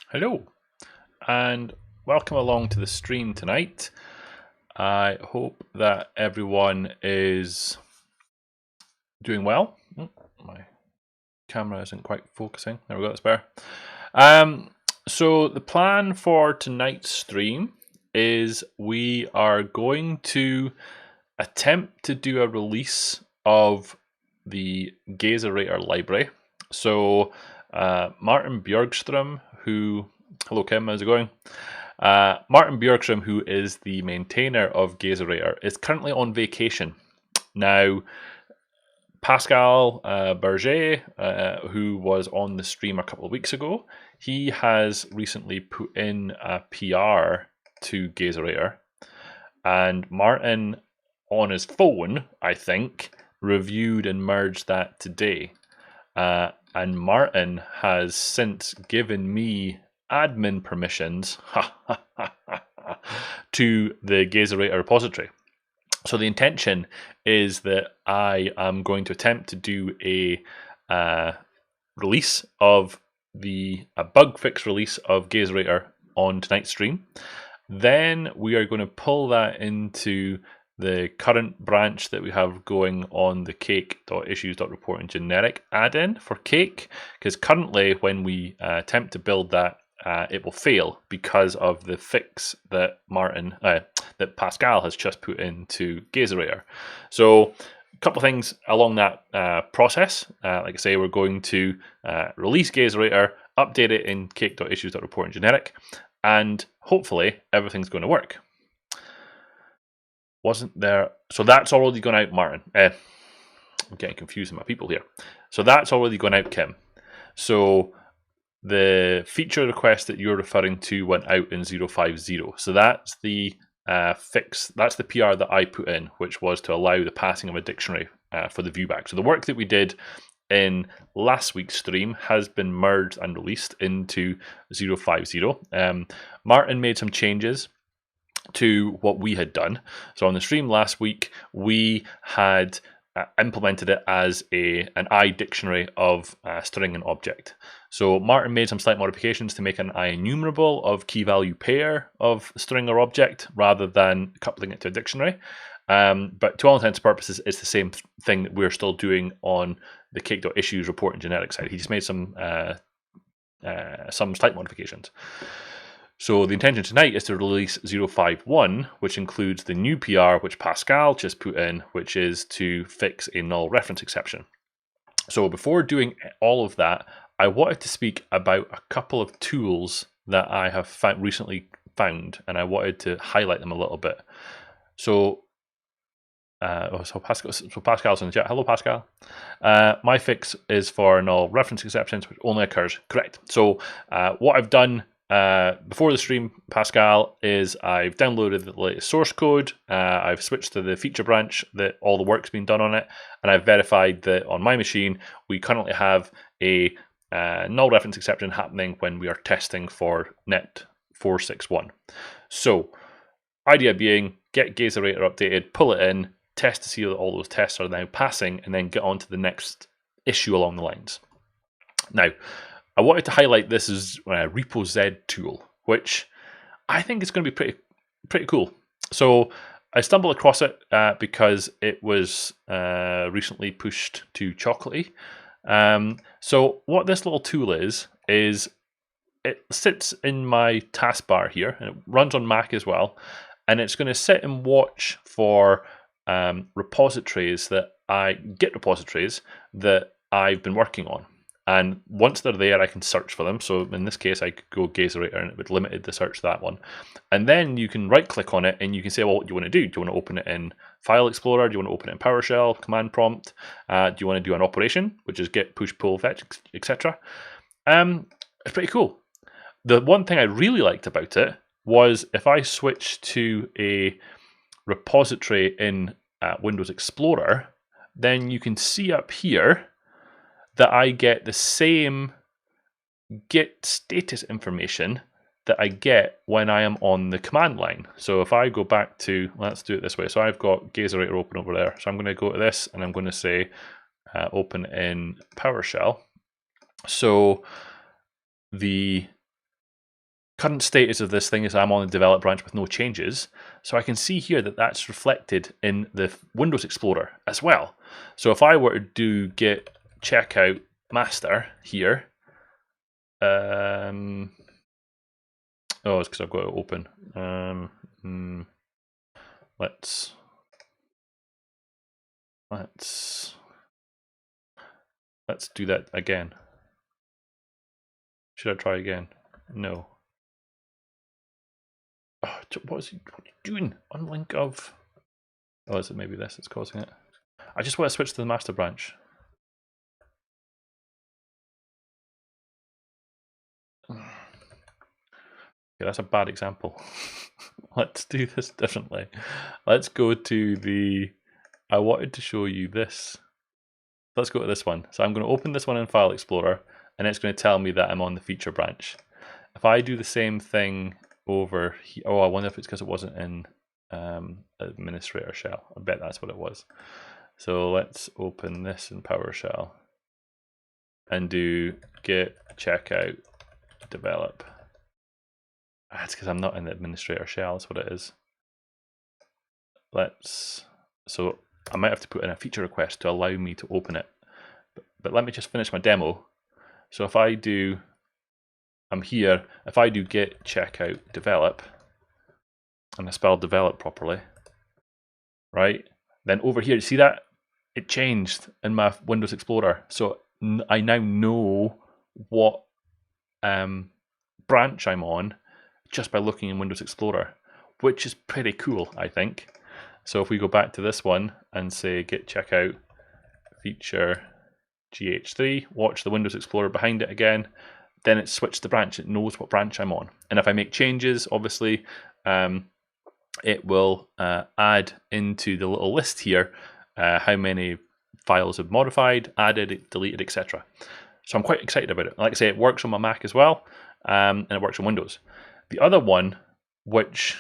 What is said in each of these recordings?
Hello, and welcome along to the stream tonight. I hope that everyone is doing well. My camera isn't quite focusing. There we go, that's better. So the plan for tonight's stream is we are going to attempt to do a release of the Gazorator library. So Martin Björkström, hello Kim, how's it going? Martin Björkström, who is the maintainer of Gazorator, is currently on vacation. Now, Pascal Berger, who was on the stream a couple of weeks ago, he has recently put in a PR to Gazorator, and Martin, on his phone, I think, reviewed and merged that today. And Martin has since given me admin permissions to the Gazorator repository. So the intention is that I am going to attempt to do a release of a bug fix release of Gazorator on tonight's stream. Then we are going to pull that into the current branch that we have going on the Cake.Issues.Reporting.Generic add-in for Cake, because currently when we attempt to build that, it will fail because of the fix that that Pascal has just put into Gazorator. So a couple of things along that process. Like I say, we're going to release Gazorator, update it in Cake.Issues.Reporting.Generic, and hopefully everything's going to work. Wasn't there? So that's already gone out, Martin. I'm getting confused with my people here. So that's already gone out, Kim. So the feature request that you're referring to went out in 050. So that's the fix. That's the PR that I put in, which was to allow the passing of a dictionary for the viewback. So the work that we did in last week's stream has been merged and released into 050. Martin made some changes to what we had done. So on the stream last week, we had implemented it as an iDictionary of string and object. So Martin made some slight modifications to make an IEnumerable of key value pair of string or object rather than coupling it to a dictionary. But to all intents and purposes, it's the same thing that we're still doing on the Cake.Issues.Reporting.Generic side. He just made some slight modifications. So the intention tonight is to release 051, which includes the new PR, which Pascal just put in, which is to fix a null reference exception. So before doing all of that, I wanted to speak about a couple of tools that I have recently found, and I wanted to highlight them a little bit. So Pascal's in the chat. Hello, Pascal. My fix is for null reference exceptions, which only occurs. Correct. So what I've done before the stream, Pascal, is I've downloaded the latest source code. I've switched to the feature branch that all the work's been done on it, and I've verified that on my machine we currently have a null reference exception happening when we are testing for net 461. So, idea being, get Gazorator updated, pull it in, test to see that all those tests are now passing, and then get on to the next issue along the lines. Now, I wanted to highlight this as a RepoZ tool, which I think is going to be pretty cool. So I stumbled across it because it was recently pushed to Chocolatey. So what this little tool is it sits in my taskbar here, and it runs on Mac as well, and it's going to sit and watch for repositories Git repositories that I've been working on. And once they're there, I can search for them. So in this case, I could go Gazorator and it would limit the search to that one. And then you can right click on it and you can say, well, what do you want to do? Do you want to open it in File Explorer? Do you want to open it in PowerShell, command prompt? Do you want to do an operation, which is git, push, pull, fetch, etc.? It's pretty cool. The one thing I really liked about it was if I switch to a repository in Windows Explorer, then you can see up here that I get the same Git status information that I get when I am on the command line. So if I go back to, let's do it this way. So I've got Gazorator open over there. So I'm going to go to this and I'm going to say open in PowerShell. So the current status of this thing is I'm on the develop branch with no changes. So I can see here that that's reflected in the Windows Explorer as well. So if I were to do git checkout master here, oh, it's because I've got it open. Let's do that again. Should I try again? No. Oh, what are you doing? Unlink of. Oh, is it maybe this that's causing it? I just want to switch to the master branch. Okay, that's a bad example. Let's do this differently. Let's go to the. I wanted to show you this. Let's go to this one. So I'm going to open this one in File Explorer, and it's going to tell me that I'm on the feature branch. If I do the same thing over here, oh, I wonder if it's because it wasn't in administrator shell. I bet that's what it was. So let's open this in PowerShell and do git checkout develop. That's because I'm not in the administrator shell, that's what it is. So I might have to put in a feature request to allow me to open it. But let me just finish my demo. So if I do, I'm here, if I do git checkout develop, and I spelled develop properly, right? Then over here, you see that? It changed in my Windows Explorer. So I now know what branch I'm on just by looking in Windows Explorer, which is pretty cool, I think. So if we go back to this one and say git checkout feature GH3, watch the Windows Explorer behind it again, then it switched the branch. It knows what branch I'm on. And if I make changes, obviously, it will add into the little list here how many files have modified, added, deleted, etc. So I'm quite excited about it. Like I say, it works on my Mac as well, and it works on Windows. The other one, which,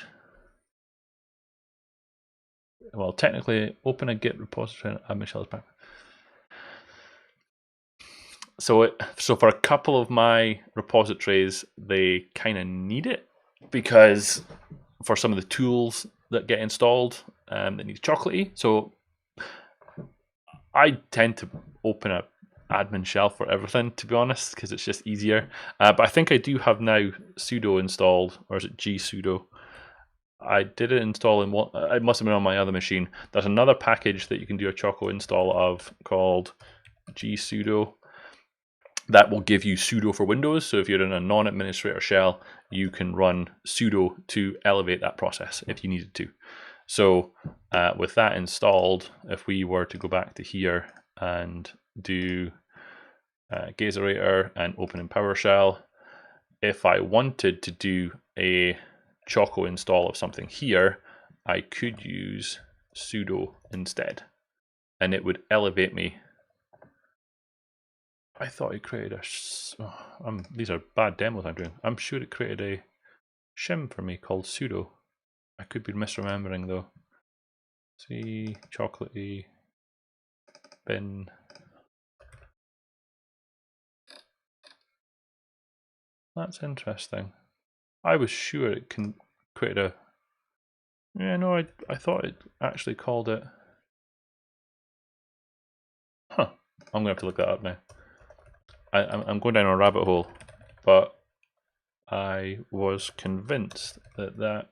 well, technically, open a Git repository and Michelle's back. So for a couple of my repositories, they kind of need it because for some of the tools that get installed, that need Chocolatey. So I tend to open a admin shell for everything, to be honest, because it's just easier. But I think I do have now sudo installed, or is it gsudo? I did it install in one. It must have been on my other machine. There's another package that you can do a Choco install of called gsudo. That will give you sudo for Windows. So if you're in a non-administrator shell, you can run sudo to elevate that process if you needed to. So with that installed, if we were to go back to here and do Gazorator and open in PowerShell, if I wanted to do a Choco install of something here, I could use sudo instead, and it would elevate me. I thought it created a. These are bad demos I'm doing. I'm sure it created a shim for me called sudo. I could be misremembering though. See, Chocolatey bin. That's interesting. I was sure it can create a. Yeah, no, I thought it actually called it. Huh. I'm gonna have to look that up now. I'm going down a rabbit hole, but I was convinced that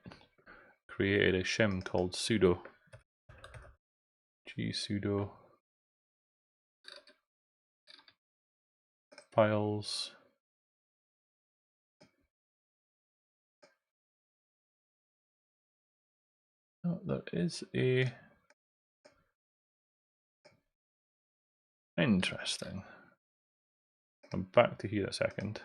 created a shim called sudo. Gsudo files. Oh, there is a. Interesting. I'm back to here a second.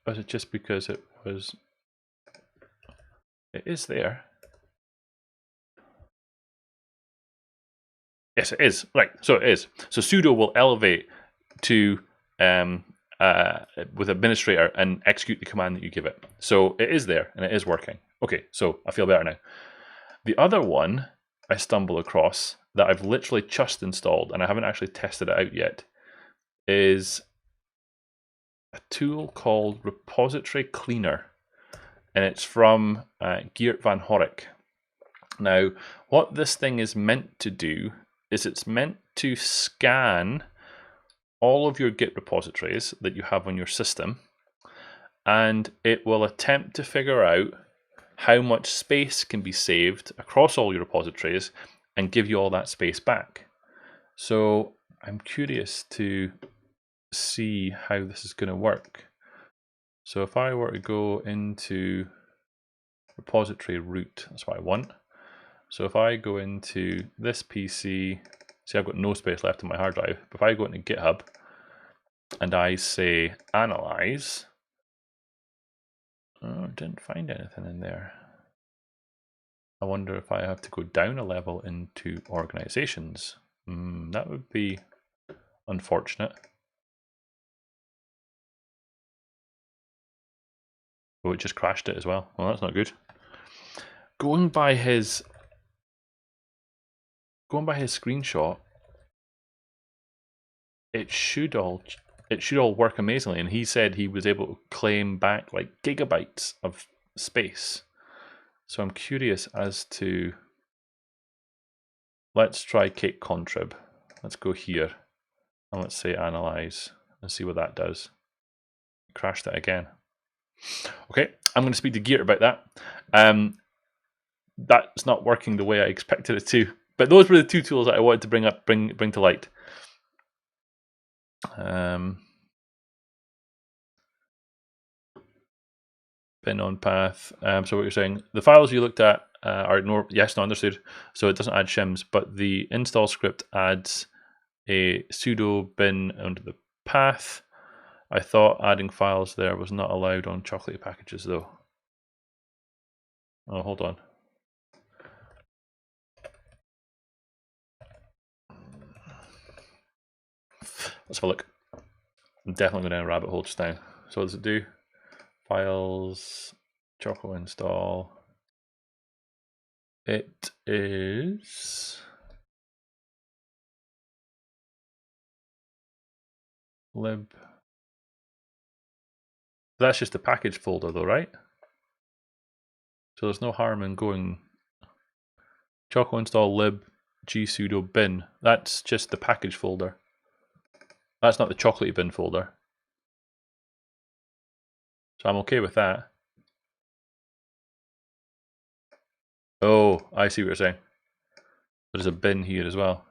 Was it just because it was? It is there. Yes, it is. Right, so it is. So sudo will elevate to with administrator and execute the command that you give it. So it is there and it is working. Okay, so I feel better now. The other one, I stumble across that I've literally just installed and I haven't actually tested it out yet is a tool called RepositoryCleaner, and it's from Geert van Horik. Now, what this thing is meant to do is it's meant to scan all of your Git repositories that you have on your system, and it will attempt to figure out how much space can be saved across all your repositories and give you all that space back. So I'm curious to see how this is going to work. So if I were to go into repository root, that's what I want. So if I go into this PC, see I've got no space left in my hard drive, but if I go into GitHub and I say analyze, oh, I didn't find anything in there. I wonder if I have to go down a level into organizations. That would be unfortunate. Oh, it just crashed it as well. Well, that's not good. Going by his screenshot, it should all work amazingly. And he said he was able to claim back like gigabytes of space. So I'm curious as to, let's try Cake-Contrib. Let's go here and let's say analyze and see what that does. Crashed it again. Okay, I'm going to speak to Geert about that. That's not working the way I expected it to. But those were the two tools that I wanted to bring to light. Bin on path. So what you're saying, the files you looked at are yes, no, understood. So it doesn't add shims, but the install script adds a sudo bin onto the path. I thought adding files there was not allowed on Chocolatey packages though. Oh, hold on. Let's have a look. I'm definitely going down a rabbit hole just now. So what does it do? Files, Choco install. It is lib. That's just the package folder though, right? So there's no harm in going Choco install lib g sudo bin. That's just the package folder. That's not the Chocolatey bin folder. So I'm okay with that. Oh, I see what you're saying. There's a bin here as well.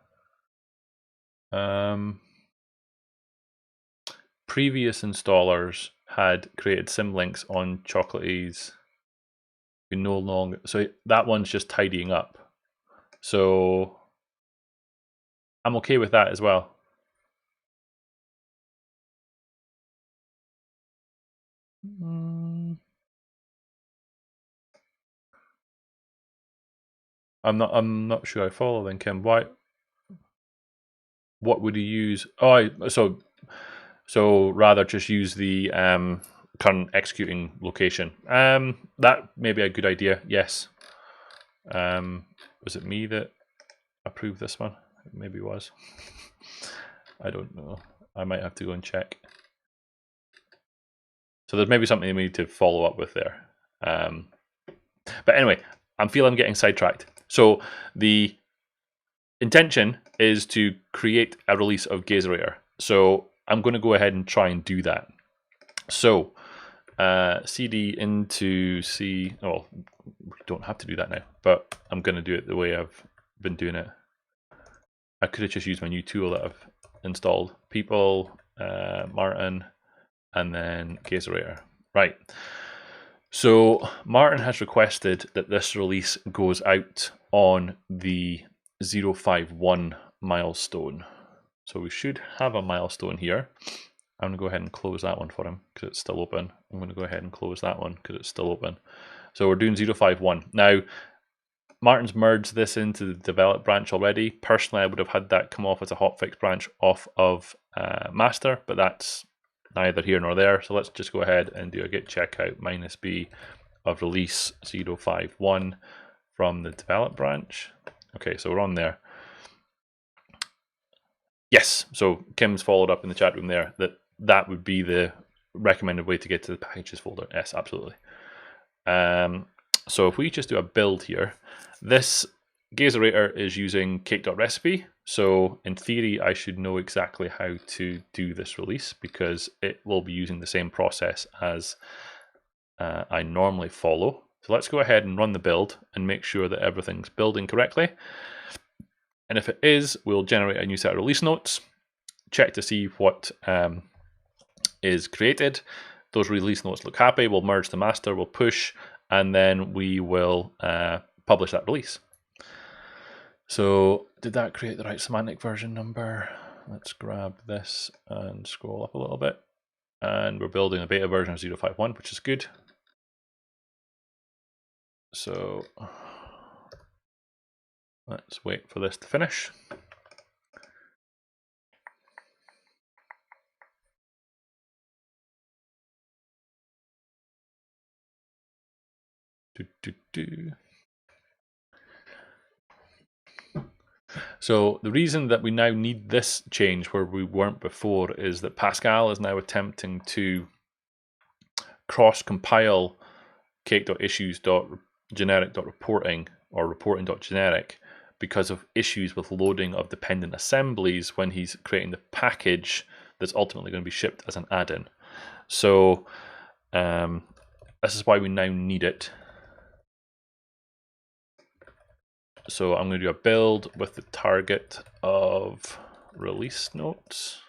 Previous installers had created symlinks on Chocolatey's. We no longer, so that one's just tidying up. So I'm okay with that as well. I'm not sure I follow then, Kim. Why? What would you use? Oh, so rather just use the current executing location. That may be a good idea. Yes. Was it me that approved this one? It maybe was. I don't know. I might have to go and check. So there's maybe something we need to follow up with there. But anyway, I feel I'm getting sidetracked. So the intention is to create a release of Gazorator. So I'm going to go ahead and try and do that. So cd into C. Oh, we don't have to do that now, but I'm going to do it the way I've been doing it. I could have just used my new tool that I've installed. People, Martin, and then Gazorator. Right. So Martin has requested that this release goes out on the 051 milestone. So we should have a milestone here. I'm going to go ahead and close that one for him because it's still open. I'm going to go ahead and close that one because it's still open. So we're doing 051. Now, Martin's merged this into the develop branch already. Personally, I would have had that come off as a hotfix branch off of master, but that's neither here nor there. So let's just go ahead and do a git checkout -b of release 051 from the develop branch. Okay, so we're on there. Yes, so Kim's followed up in the chat room there that would be the recommended way to get to the packages folder. Yes, absolutely. So if we just do a build here, this Gazorator is using Cake.Recipe. So in theory, I should know exactly how to do this release because it will be using the same process as I normally follow. So let's go ahead and run the build and make sure that everything's building correctly. And if it is, we'll generate a new set of release notes, check to see what is created. Those release notes look happy, we'll merge the master, we'll push, and then we will publish that release. So did that create the right semantic version number? Let's grab this and scroll up a little bit. And we're building a beta version of 0.51, which is good. So let's wait for this to finish. So the reason that we now need this change where we weren't before is that Pascal is now attempting to cross-compile Cake.Issues.Generic.Reporting or reporting.generic because of issues with loading of dependent assemblies when he's creating the package that's ultimately going to be shipped as an add-in. So this is why we now need it. So I'm going to do a build with the target of release notes.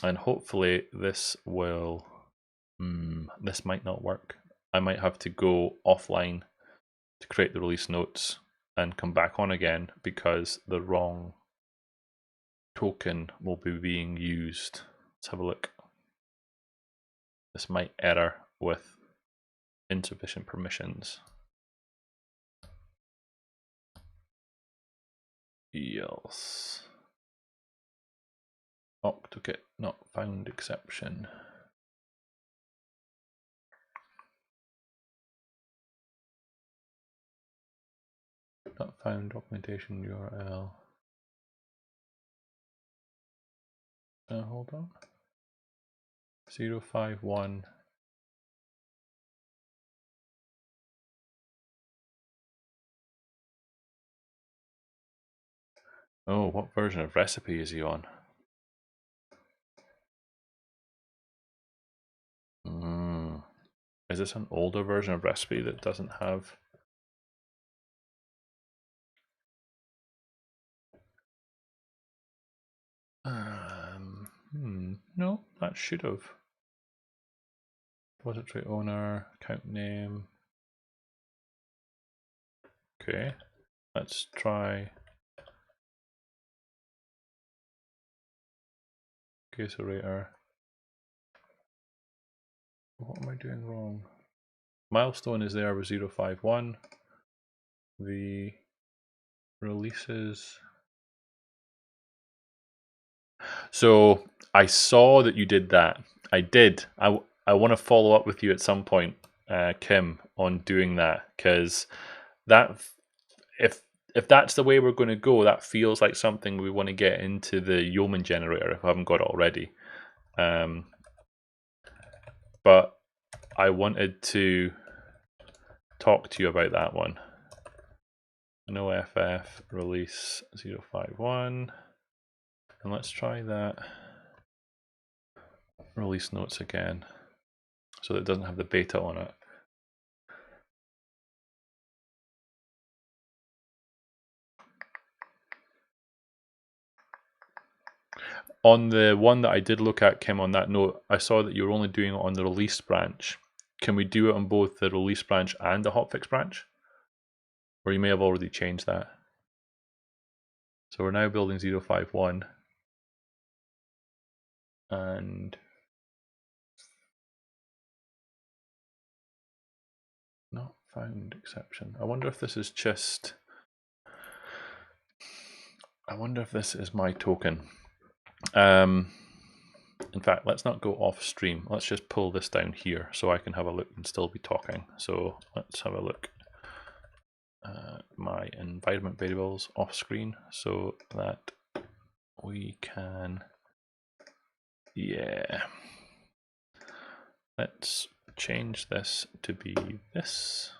And hopefully this will, this might not work. I might have to go offline to create the release notes and come back on again because the wrong token will be being used. Let's have a look. This might error with insufficient permissions. Yes. Octokit not found exception. Not found documentation URL. Hold on. 0.51. Oh, what version of recipe is he on? Is this an older version of recipe that doesn't have? No, that should have. Repository owner, account name. Okay, let's try Gazorator. What am I doing wrong? Milestone is there with 0.51. The releases. So I saw that you did that. I did. I want to follow up with you at some point, Kim, on doing that because that if that's the way we're going to go, that feels like something we want to get into the Yeoman generator if I haven't got it already. But I wanted to talk to you about that one. No FF release 0.51. And let's try that release notes again so that it doesn't have the beta on it. On the one that I did look at, Kim, on that note, I saw that you were only doing it on the release branch. Can we do it on both the release branch and the hotfix branch? Or you may have already changed that. So we're now building 0.51. And not found exception. I wonder if this is just... I wonder if this is my token. In fact, let's not go off stream. Let's just pull this down here so I can have a look and still be talking. So let's have a look. my environment variables off screen so that we can, yeah, let's change this to be this,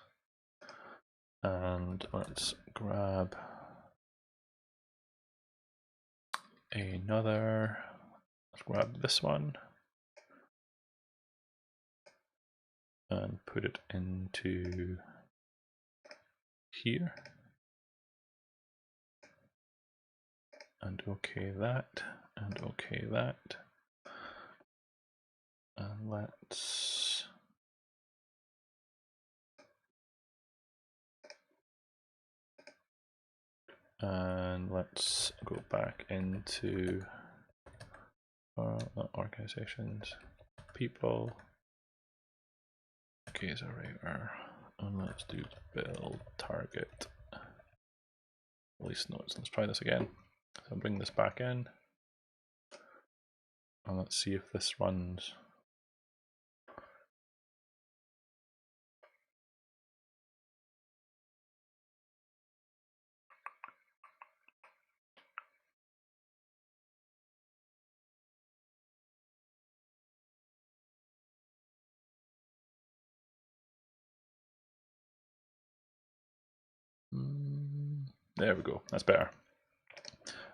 and let's grab another, let's grab this one and put it into here, and okay that, and okay that, and let's go back into organizations, people, Gazorator, and let's do build target release notes. Let's try this again. So bring this back in, and let's see if this runs. There we go, that's better.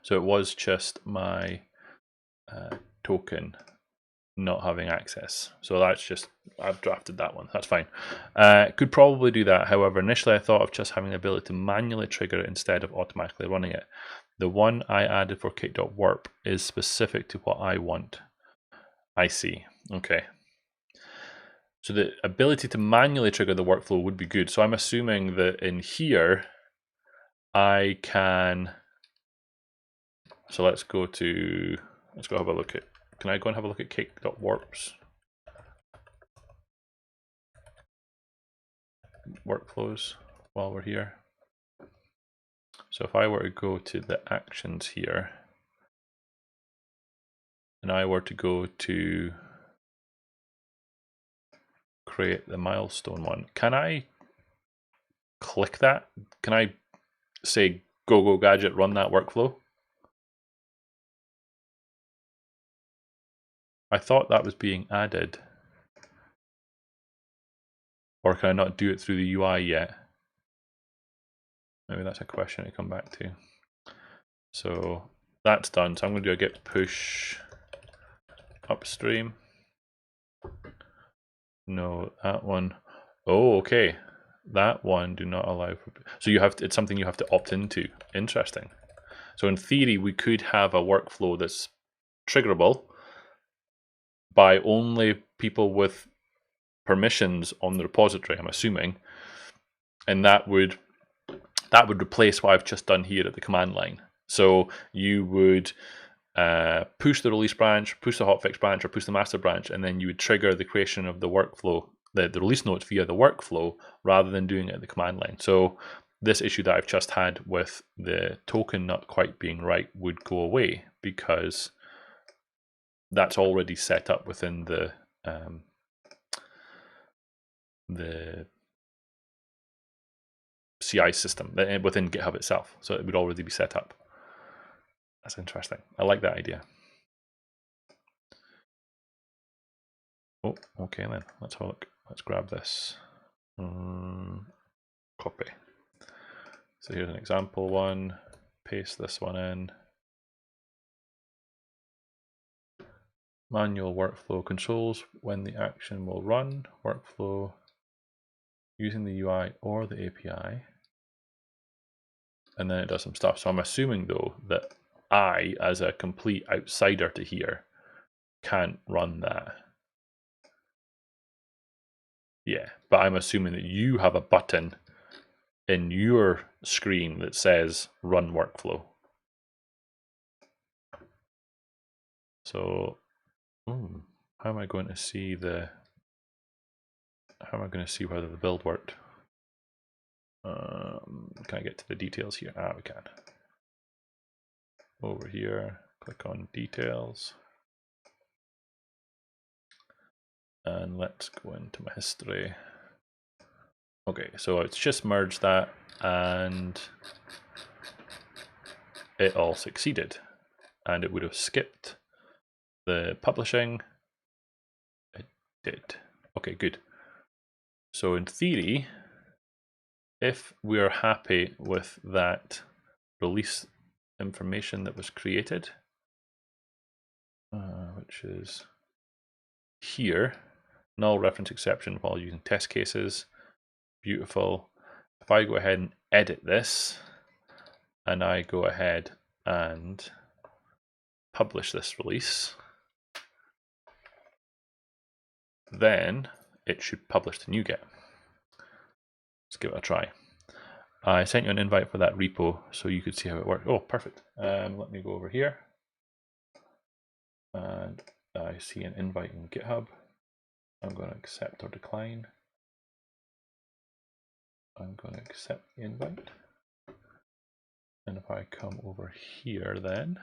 So it was just my token not having access. So that's just, I've drafted that one, that's fine. Could probably do that. However, initially I thought of just having the ability to manually trigger it instead of automatically running it. The one I added for Cake.Warp is specific to what I want. I see, okay. So the ability to manually trigger the workflow would be good. So I'm assuming that in here, I can, so let's go have a look at, can I go and have a look at Cake.Warp's workflows while we're here? So if I were to go to the actions here, and I were to go to create the milestone one, can I click that? Can I say, go gadget, run that workflow? I thought that was being added. Or can I not do it through the UI yet? Maybe that's a question to come back to. So that's done. So I'm going to do a git push upstream. No, that one. Oh, okay. That one do not allow for. So you have to, it's something you have to opt into. Interesting. So in theory, we could have a workflow that's triggerable by only people with permissions on the repository, I'm assuming, and that would replace what I've just done here at the command line. So you would push the release branch, push the hotfix branch, or push the master branch, and then you would trigger the creation of the workflow, the release notes via the workflow, rather than doing it at the command line. So this issue that I've just had with the token not quite being right would go away, because that's already set up within the CI system within GitHub itself. So it would already be set up. That's interesting. I like that idea. Oh, okay then. Let's have a look. Let's grab this. Copy. So here's an example one. Paste this one in. Manual workflow controls when the action will run. Workflow using the UI or the API. And then it does some stuff. So I'm assuming though that I, as a complete outsider to here, can't run that. Yeah, but I'm assuming that you have a button in your screen that says run workflow. So, how am I going to see whether the build worked? Can I get to the details here? We can. Over here, click on details. And let's go into my history. Okay, so it's just merged that and it all succeeded. And it would have skipped the publishing. It did. Okay, good. So in theory, if we're happy with that release information that was created, which is here, null reference exception while using test cases, beautiful. If I go ahead and edit this, and I go ahead and publish this release, then it should publish to NuGet. Let's give it a try. I sent you an invite for that repo so you could see how it works. Oh, perfect. Let me go over here. And I see an invite in GitHub. I'm going to accept or decline. I'm going to accept the invite. And if I come over here then,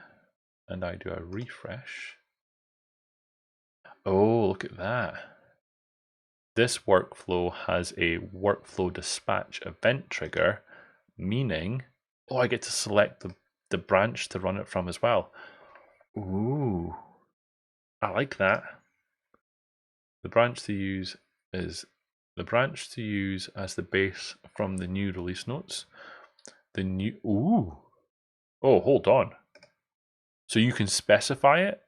and I do a refresh. Oh, look at that. This workflow has a workflow dispatch event trigger, meaning, oh, I get to select the branch to run it from as well. Ooh, I like that. The branch to use is the branch to use as the base from the new release notes. The new, ooh, oh, hold on. So you can specify it?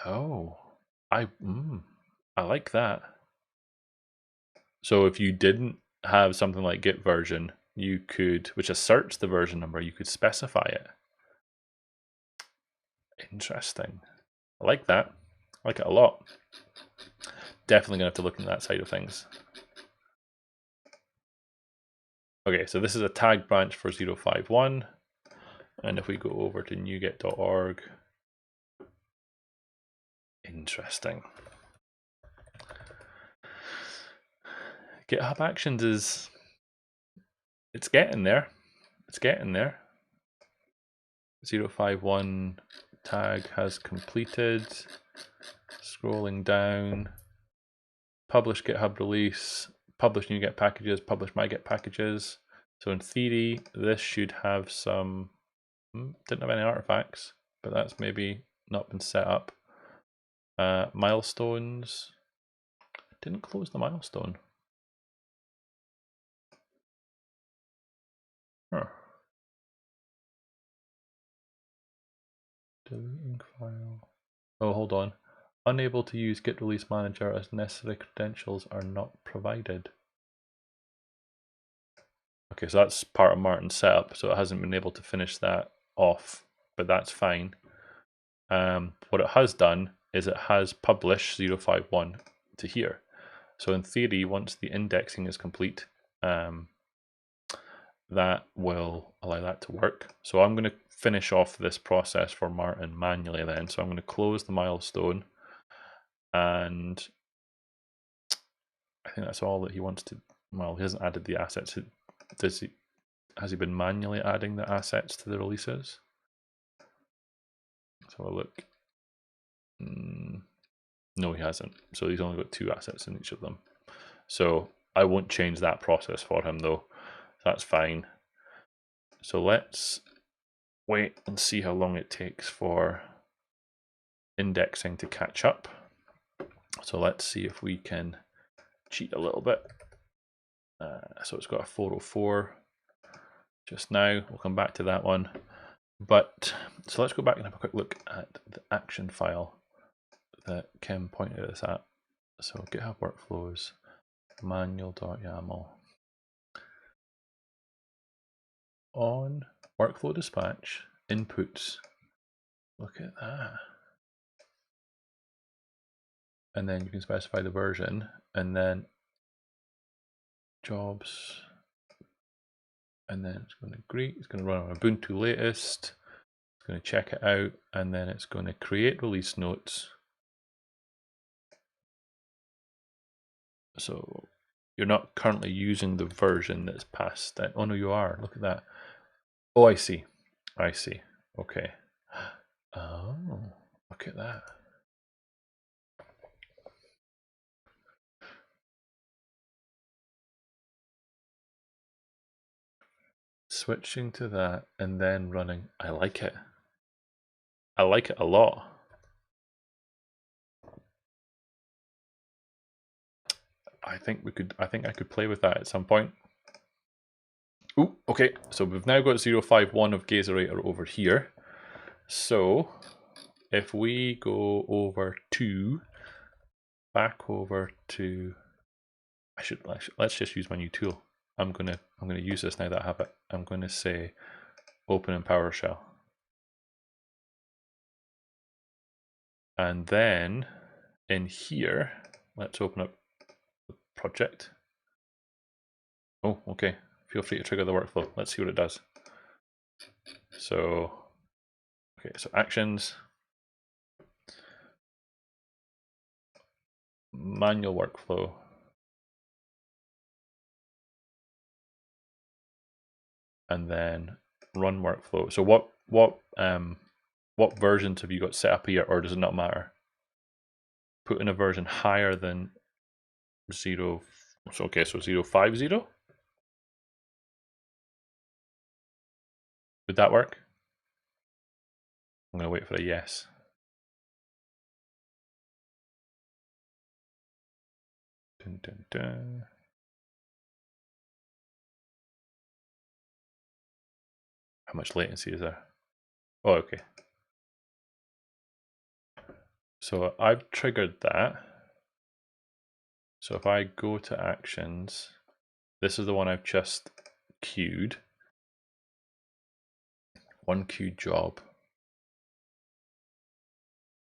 Oh, I like that. So if you didn't have something like git version, you could, which asserts the version number, you could specify it. Interesting. I like that. I like it a lot. Definitely gonna have to look into that side of things. Okay, so this is a tag branch for 051. And if we go over to NuGet.org, interesting. GitHub Actions is, it's getting there. It's getting there. 051 tag has completed. Scrolling down. Publish GitHub release. Publish NuGet packages. Publish MyGet packages. So in theory, this should have some. Didn't have any artifacts, but that's maybe not been set up. Milestones. Didn't close the milestone. Huh. Deleting file. Oh, hold on. Unable to use Git Release Manager as necessary credentials are not provided. Okay, so that's part of Martin's setup, so it hasn't been able to finish that off, but that's fine. What it has done is it has published 051 to here. So in theory, once the indexing is complete, that will allow that to work. So I'm going to finish off this process for Martin manually then. So I'm going to close the milestone, and I think that's all that he wants to. Well, he hasn't added the assets. Has he been manually adding the assets to the releases? So I'll look. No, he hasn't. So he's only got 2 assets in each of them. So I won't change that process for him though. That's fine. So let's wait and see how long it takes for indexing to catch up. So let's see if we can cheat a little bit. So it's got a 404 just now. We'll come back to that one. But so let's go back and have a quick look at the action file that Kim pointed us at. So GitHub workflows, manual.yaml. On workflow dispatch, inputs. Look at that. And then you can specify the version, and then jobs, and then it's going to greet, it's going to run on Ubuntu latest, it's going to check it out, and then it's going to create release notes. So you're not currently using the version that's passed that. Oh no, you are. Look at that. Oh, I see. I see. Okay. Oh, look at that. Switching to that and then running. I like it. I like it a lot. I think I could play with that at some point. Ooh, okay, so we've now got 051 of Gazorator over here. So if we go over to back over to let's just use my new tool. I'm gonna use this now that I have it. I'm gonna say open in PowerShell. And then in here, let's open up the project. Oh, okay. Feel free to trigger the workflow. Let's see what it does. So, okay, so actions, manual workflow, and then run workflow. So what versions have you got set up here, or does it not matter? Put in a version higher than 0. So okay, so 050. Would that work? I'm gonna wait for a yes. Dun, dun, dun. How much latency is there? Oh, okay. So I've triggered that. So if I go to actions, this is the one I've just queued. One queued job,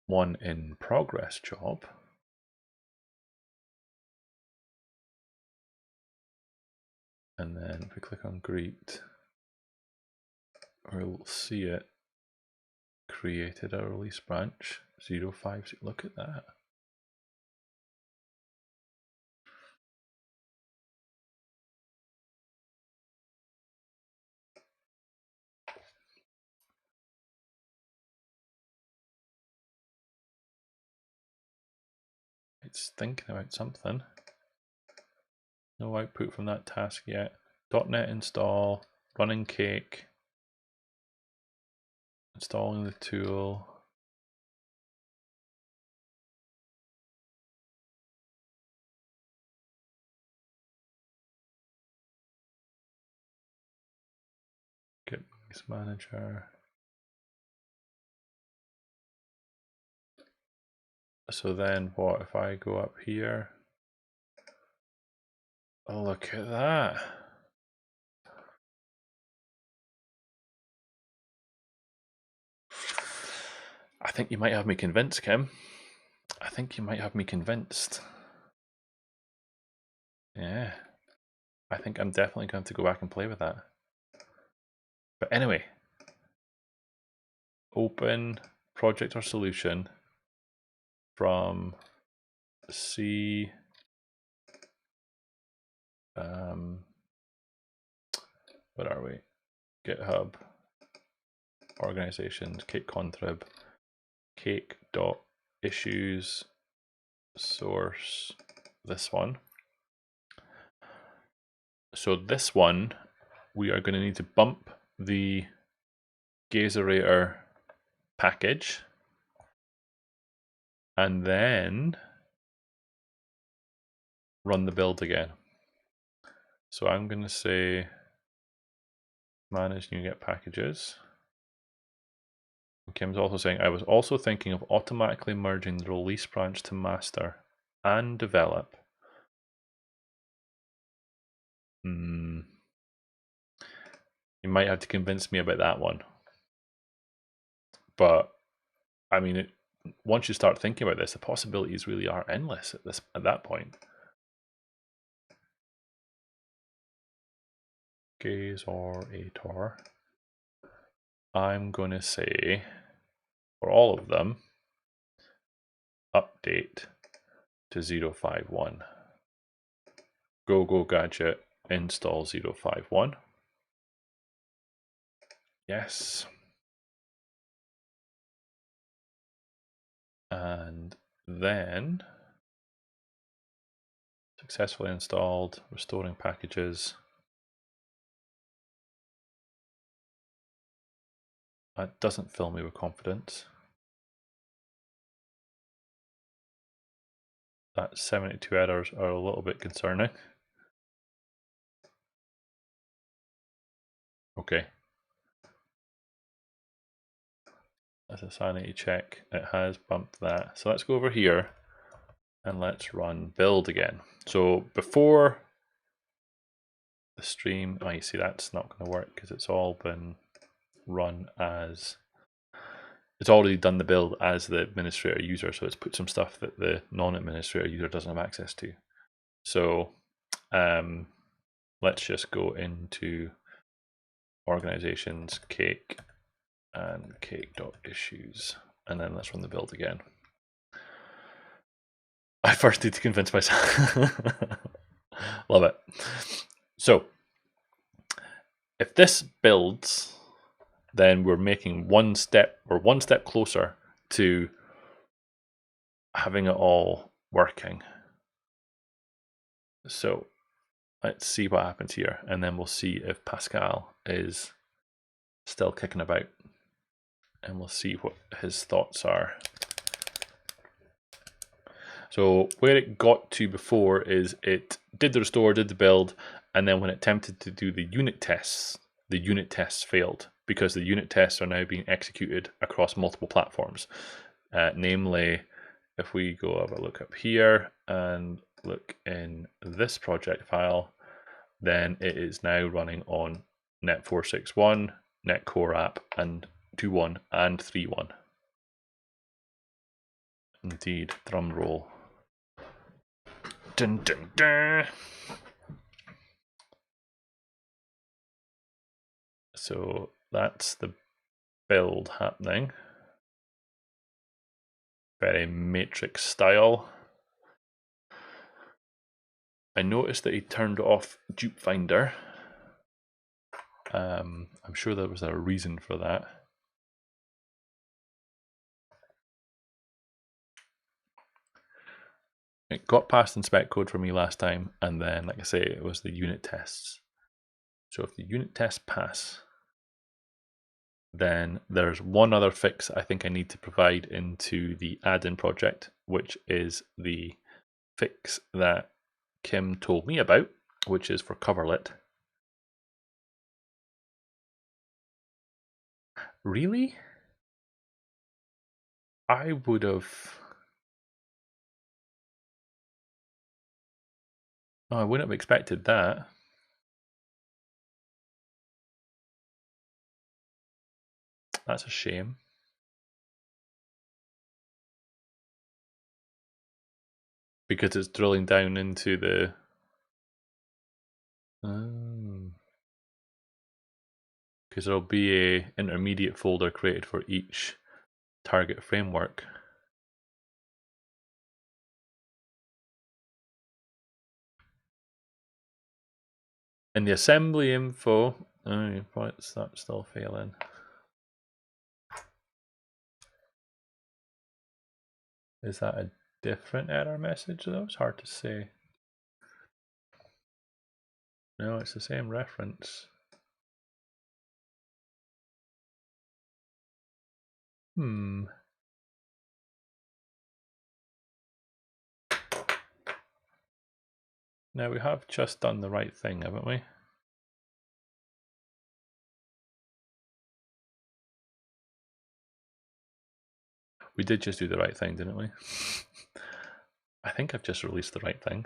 one in progress job. And then if we click on greet, we'll see it created a release branch 050. Look at that. It's thinking about something. No output from that task yet. .NET install, running Cake, installing the tool. Git release manager. So then what if I go up here? Oh, look at that. I think you might have me convinced, Kim. I think you might have me convinced. Yeah. I think I'm definitely going to go back and play with that. But anyway, open project or solution from C. Where are we? GitHub, organizations, Cake-Contrib, Cake.Issues, source, this one. So this one, we are going to need to bump the Gazorator package and then run the build again. So I'm going to say manage NuGet packages. Kim's also saying, I was also thinking of automatically merging the release branch to master and develop. You might have to convince me about that one. But I mean, once you start thinking about this, the possibilities really are endless at that point. Gazorator. I'm going to say for all of them, update to 051. Go gadget install 051. Yes. And then successfully installed, restoring packages. That doesn't fill me with confidence. That 72 errors are a little bit concerning. Okay. As a sanity check, it has bumped that. So let's go over here and let's run build again. So before the stream, oh, you see that's not going to work because it's all been run as, it's already done the build as the administrator user, so it's put some stuff that the non-administrator user doesn't have access to. So let's just go into organizations, Cake, and Cake.Issues, and then let's run the build again. I first need to convince myself. Love it. So if this builds, then we're making one step closer to having it all working. So let's see what happens here, and then we'll see if Pascal is still kicking about, and we'll see what his thoughts are. So where it got to before is it did the restore, did the build, and then when it attempted to do the unit tests failed because the unit tests are now being executed across multiple platforms. Namely, if we go have a look up here and look in this project file, then it is now running on Net 461, Net Core App, and 2.1 and 3.1. Indeed, drum roll. Dun, dun, dun. So that's the build happening. Very matrix style. I noticed that he turned off Dupe Finder. I'm sure there was a reason for that. It got past inspect code for me last time, and then, like I say, it was the unit tests. So if the unit tests pass, then there's one other fix I think I need to provide into the add-in project, which is the fix that Kim told me about, which is for coverlet. Really? I would have... Oh, I wouldn't have expected that. That's a shame. Because it's drilling down into the... Because there'll be a intermediate folder created for each target framework. In the assembly info, what's that still failing? Is that a different error message though? It's hard to say. No, it's the same reference. Now we have just done the right thing, haven't we? We did just do the right thing, didn't we? I think I've just released the right thing.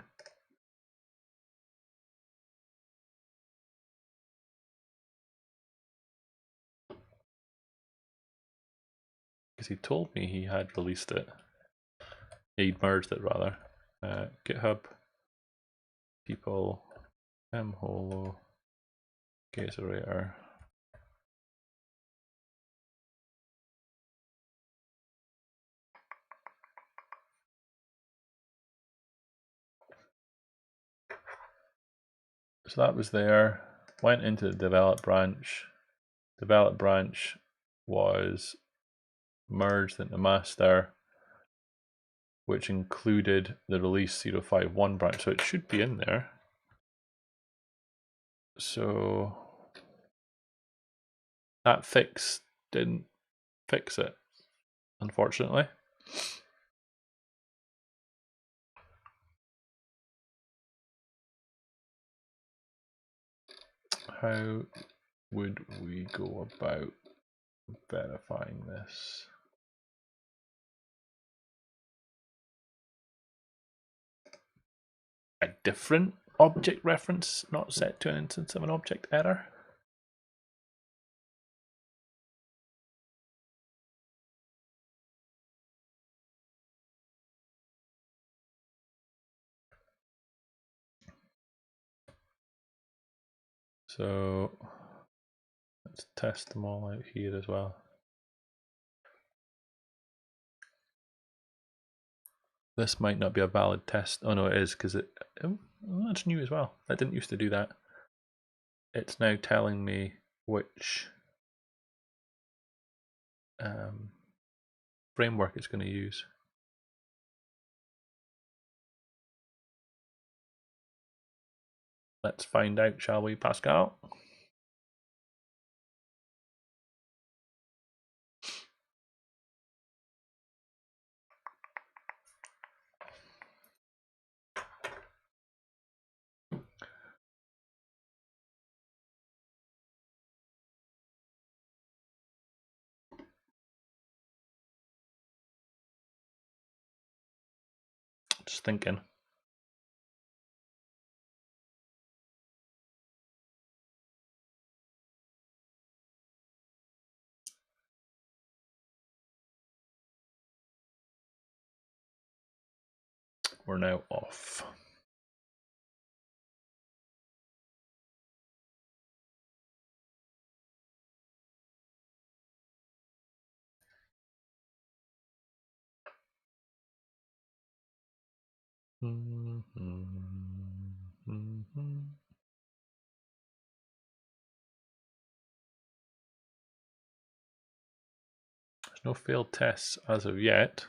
Because he told me he had released it. He'd merged it rather. GitHub, people, mholo, Gazorator. So that was there, went into the develop branch. Develop branch was merged into master, which included the release 051 branch, so it should be in there. So that fix didn't fix it, unfortunately. How would we go about verifying this? A different object reference not set to an instance of an object error? So let's test them all out here as well. This might not be a valid test. Oh no, it is, because that's new as well. That didn't used to do that. It's now telling me which framework it's going to use. Let's find out, shall we, Pascal? Just thinking. We're now off. There's no failed tests as of yet.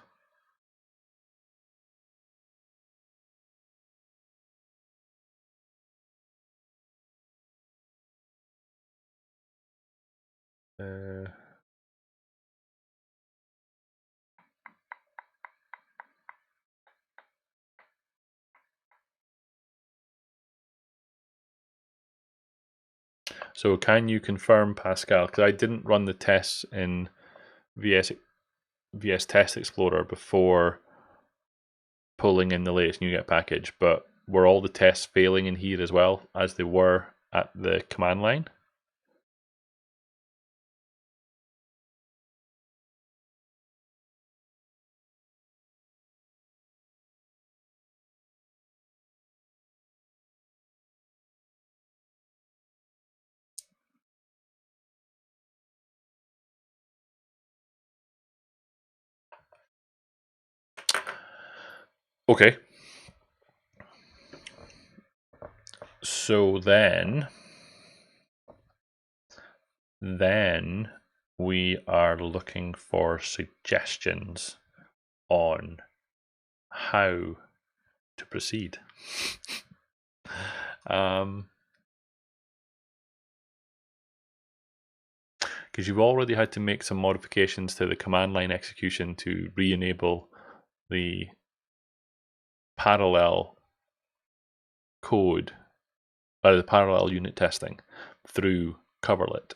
So can you confirm, Pascal, because I didn't run the tests in VS Test Explorer before pulling in the latest NuGet package, but were all the tests failing in here as well as they were at the command line? Okay. So then we are looking for suggestions on how to proceed. Because you've already had to make some modifications to the command line execution to re-enable the parallel code, or the parallel unit testing through coverlet.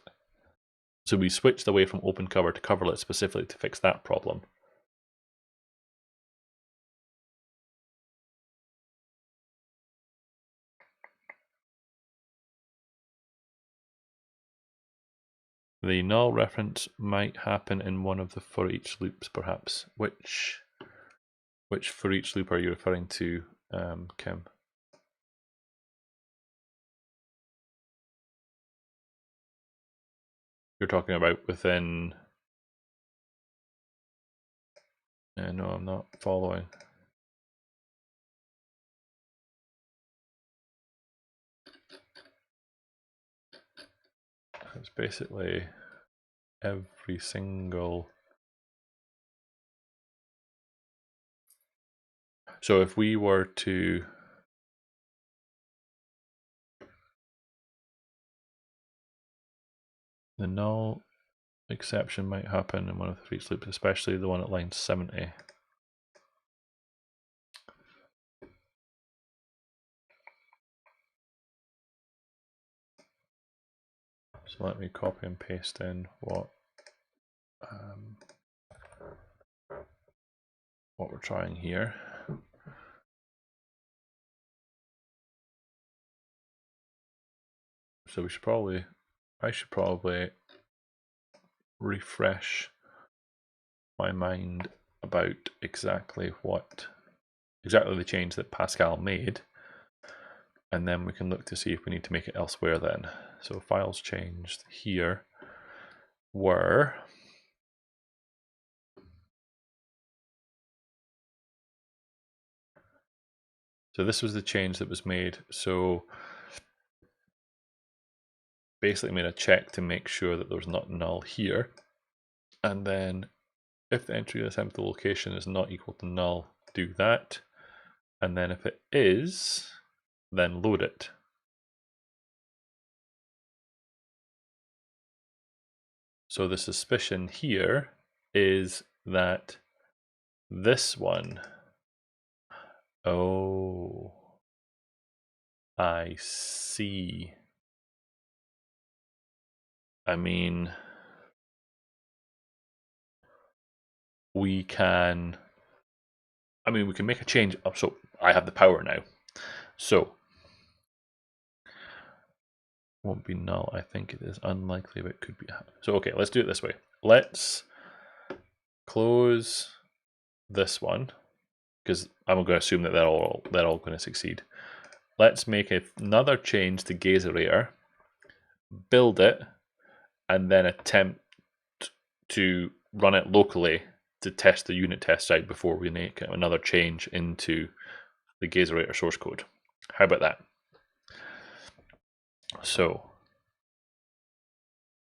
So we switched away from OpenCover to coverlet specifically to fix that problem. The null reference might happen in one of the for each loops, perhaps. Which for each loop are you referring to, Kim? You're talking about within... no, I'm not following. It's basically every single... So if we were to... The null exception might happen in one of the for each loops, especially the one at line 70. So let me copy and paste in what we're trying here. So I should probably refresh my mind about exactly the change that Pascal made, and then we can look to see if we need to make it elsewhere then. So files changed here were so this was the change that was made. So basically made a check to make sure that there's not null here, and then if the entry of the location is not equal to null, do that, and then if it is, then load it. So the suspicion here is that this one, oh, I see. I mean, we can make a change. So I have the power now. So won't be null. I think it is unlikely, but it could be. So okay, let's do it this way. Let's close this one because I'm going to assume that they're all going to succeed. Let's make another change to Gazorator, build it, and then attempt to run it locally to test the unit test site before we make another change into the Gazorator source code. How about that? So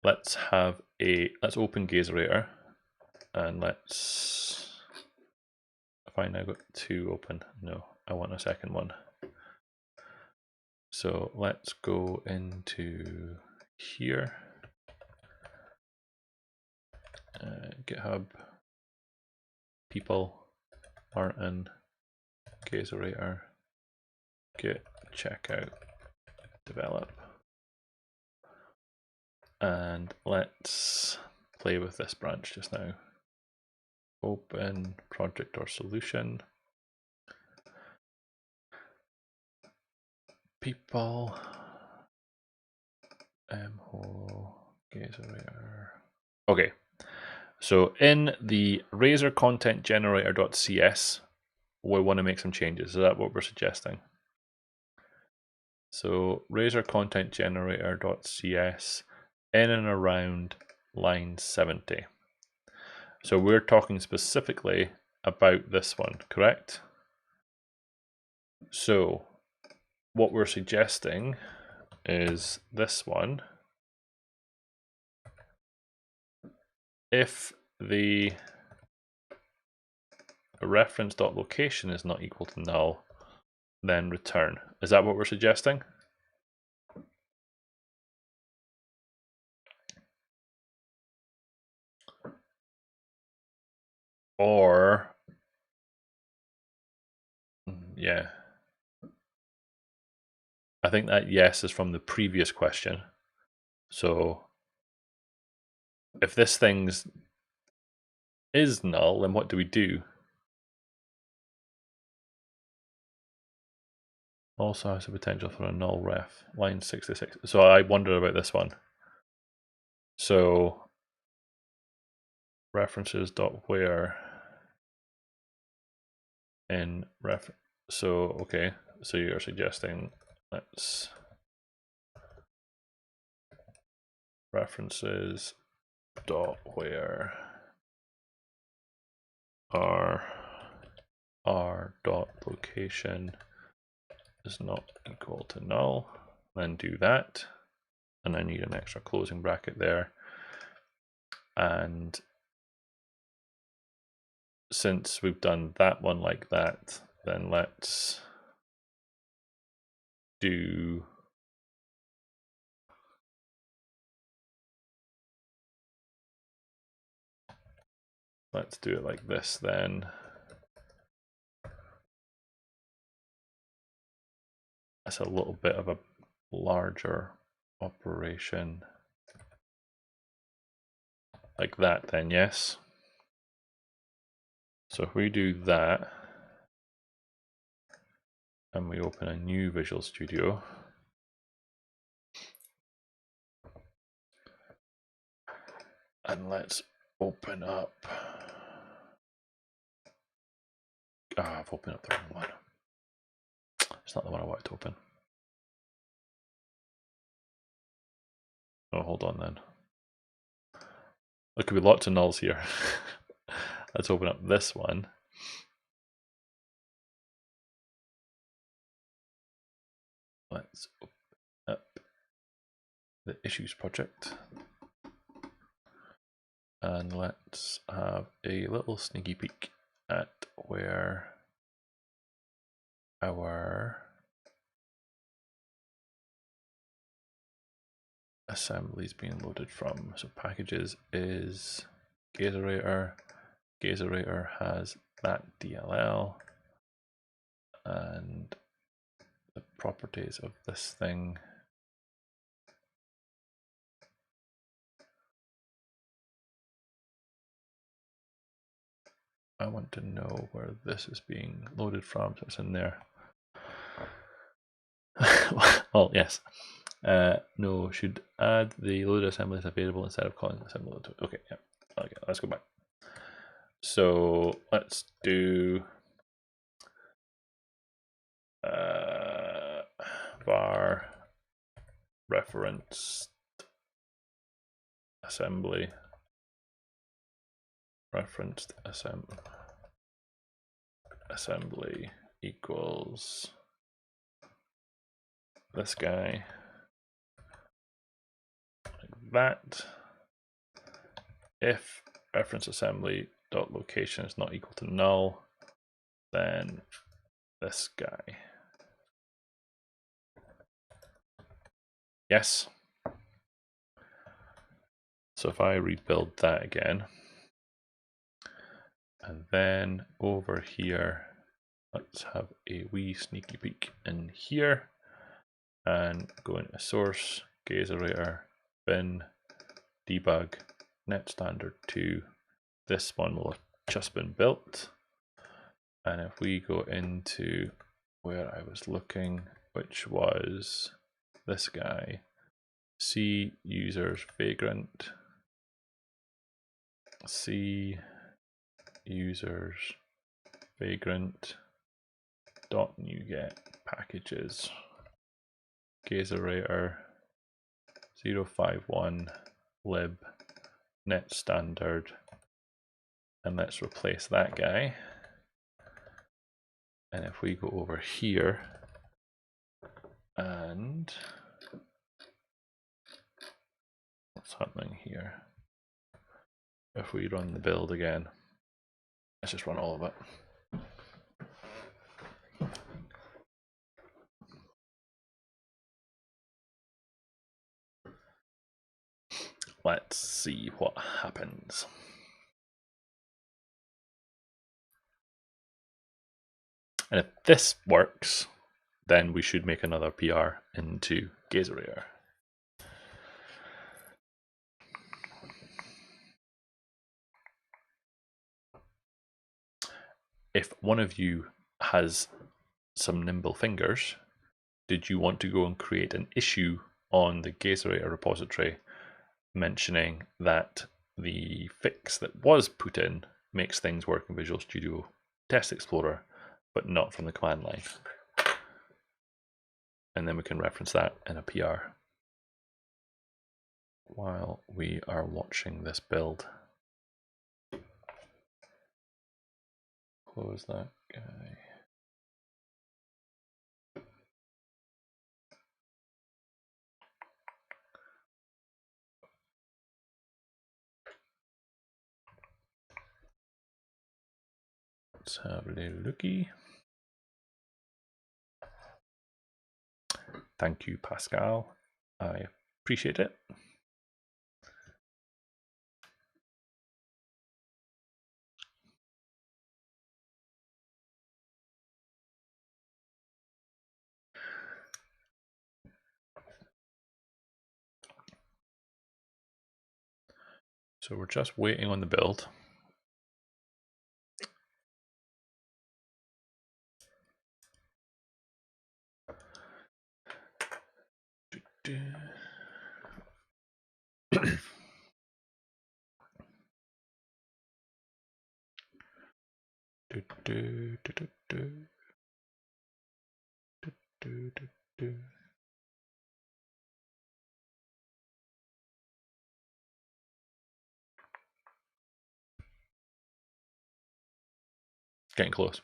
let's open Gazorator, and let's find I've got two open. No, I want a second one. So let's go into here, GitHub, people, Martin, Gazorator, git checkout, develop, and let's play with this branch just now. Open project or solution, people, mhole, Gazorator. Okay, so in the Razor content generator.cs, we want to make some changes. Is that what we're suggesting? So Razor content generator.cs in and around line 70. So we're talking specifically about this one, correct? So what we're suggesting is this one. If the reference.location is not equal to null, then return. Is that what we're suggesting? Or, yeah. I think that yes is from the previous question. So if this thing's is null, then what do we do? Also has the potential for a null ref, line 66. So I wonder about this one. So references.where in ref. So okay, so you're suggesting let's references dot where r dot location is not equal to null, then do that, and I need an extra closing bracket there. And since we've done that one like that, then let's do let's do it like this then. That's a little bit of a larger operation. Like that then, yes. So if we do that, and we open a new Visual Studio, and let's open up, I've opened up the wrong one. It's not the one I wanted to open. Oh, hold on then. There could be lots of nulls here. Let's open up this one. Let's open up the issues project. And let's have a little sneaky peek at where our assembly is being loaded from. So packages is Gazorator. Gazorator has that DLL, and the properties of this thing I want to know where this is being loaded from, so it's in there. Well, yes. No, should add the loaded assembly as available instead of calling the assembly load. Okay, yeah. Okay, let's go back. So let's do var referenced assembly assembly equals this guy like that. If reference assembly dot location is not equal to null, then this guy. Yes. So if I rebuild that again, and then over here, let's have a wee sneaky peek in here and go into source, Gazorator, bin, debug, net standard 2. This one will have just been built. And if we go into where I was looking, which was this guy, C users vagrant, C users vagrant dot NuGet packages Gazorator 051 lib net standard, and let's replace that guy. And if we go over here and what's happening here? If we run the build again, let's just run all of it. Let's see what happens. And if this works, then we should make another PR into Gazorator. If one of you has some nimble fingers, did you want to go and create an issue on the Gazorator repository mentioning that the fix that was put in makes things work in Visual Studio Test Explorer, but not from the command line? And then we can reference that in a PR while we are watching this build. Close that guy. Let's have a little looky. Thank you, Pascal. I appreciate it. So we're just waiting on the build. Getting close.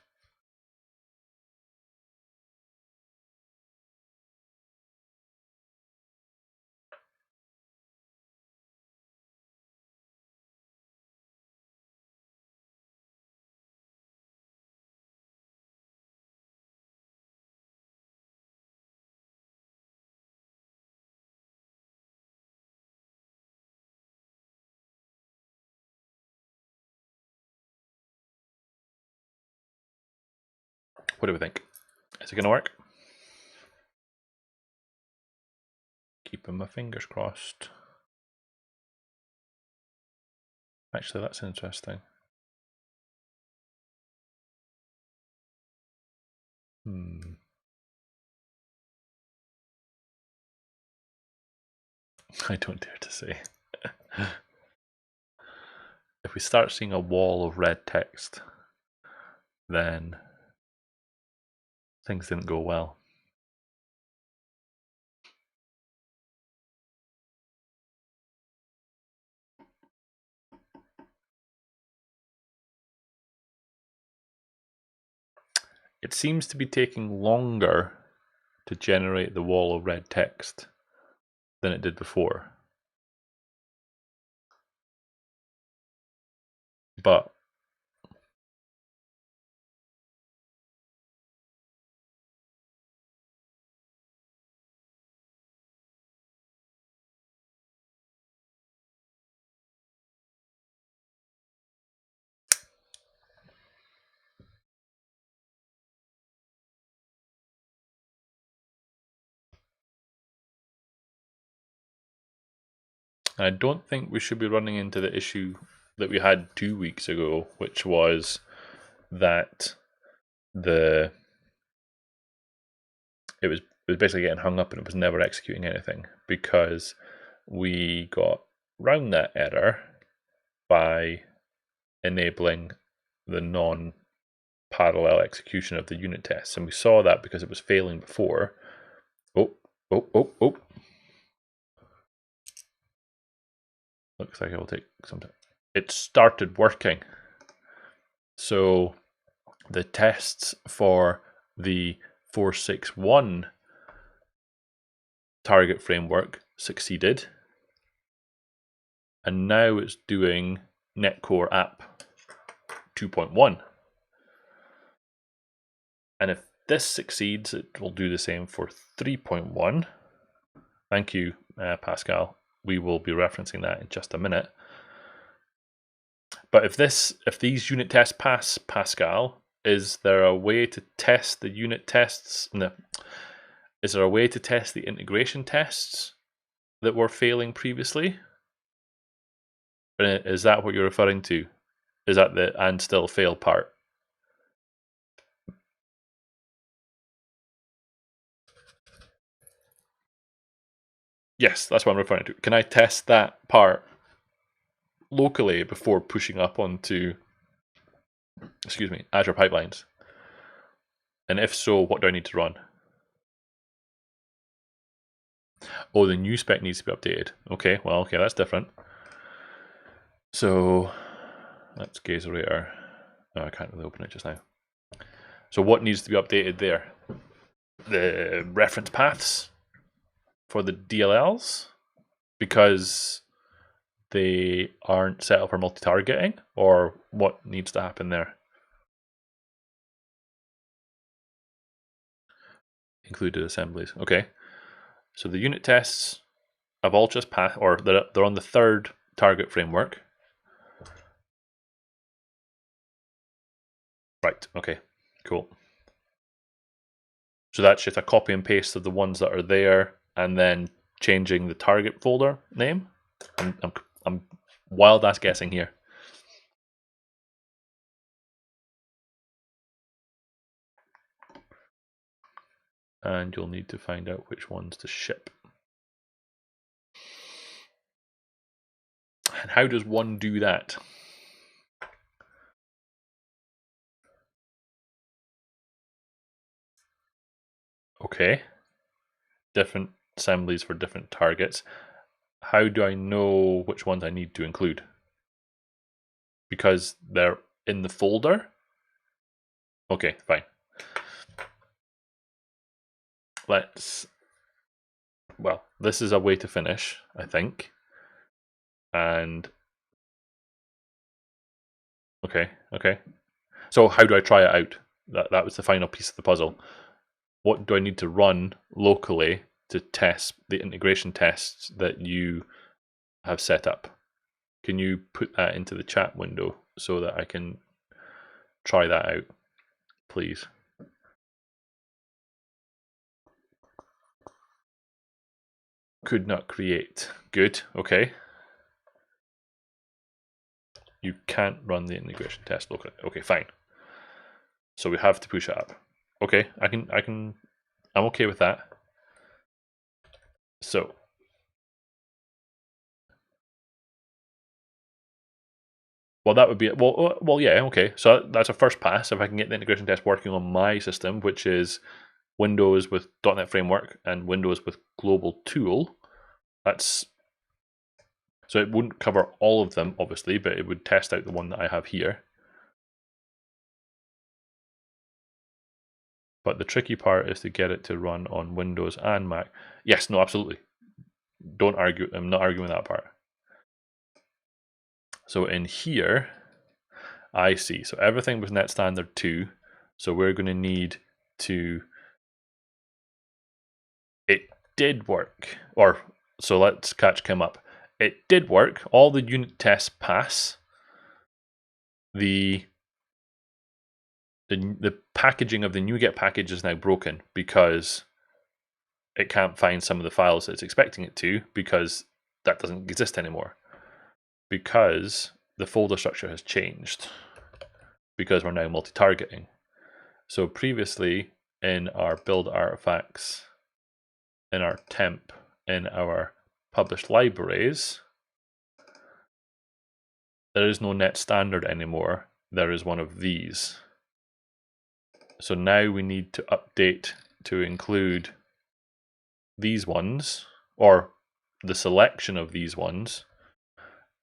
What do we think? Is it going to work? Keeping my fingers crossed. Actually, that's interesting. I don't dare to say. If we start seeing a wall of red text, then things didn't go well. It seems to be taking longer to generate the wall of red text than it did before. But I don't think we should be running into the issue that we had 2 weeks ago, which was that it was basically getting hung up and it was never executing anything, because we got round that error by enabling the non-parallel execution of the unit tests, and we saw that because it was failing before. Oh. Looks like it will take some time. It started working. So the tests for the 461 target framework succeeded, and now it's doing Netcore app 2.1. And if this succeeds, it will do the same for 3.1. Thank you, Pascal. We will be referencing that in just a minute. But if these unit tests pass, Pascal, is there a way to test the unit tests? Is there a way to test the integration tests that were failing previously? Is that what you're referring to? Is that the and still fail part? Yes, that's what I'm referring to. Can I test that part locally before pushing up onto, Azure pipelines? And if so, what do I need to run? Oh, the new spec needs to be updated. Okay, well, okay, that's different. So that's Gazorator. No, I can't really open it just now. So what needs to be updated there? The reference paths for the DLLs, because they aren't set up for multi-targeting, or what needs to happen there? Included assemblies. Okay. So the unit tests have all just passed, or they're on the third target framework. Right. Okay. Cool. So that's just a copy and paste of the ones that are there, and then changing the target folder name. I'm Wild ass guessing here. And you'll need to find out which ones to ship. And how does one do that? Okay. Different assemblies for different targets. How do I know which ones I need to include? Because they're in the folder? Okay, fine. Well, this is a way to finish, I think. And okay. So how do I try it out? That was the final piece of the puzzle. What do I need to run locally to test the integration tests that you have set up? Can you put that into the chat window so that I can try that out, please? Could not create. Good, okay. You can't run the integration test locally. Okay, fine. So we have to push it up. Okay, I'm okay with that. So well, that would be well, yeah, okay. So that's a first pass. If I can get the integration test working on my system, which is Windows with .NET Framework and Windows with Global Tool, that's so it wouldn't cover all of them, obviously, but it would test out the one that I have here. But the tricky part is to get it to run on Windows and Mac. Yes, no, absolutely. Don't argue. I'm not arguing that part. So in here, I see. So everything was Net Standard 2. So we're going to need to. It did work. Or so let's catch Kim up. It did work. All the unit tests pass. The packaging of the NuGet package is now broken because it can't find some of the files that it's expecting it to, because that doesn't exist anymore. Because the folder structure has changed, because we're now multi-targeting. So previously in our build artifacts, in our temp, in our published libraries, there is no net standard anymore. There is one of these. So now we need to update to include these ones, or the selection of these ones,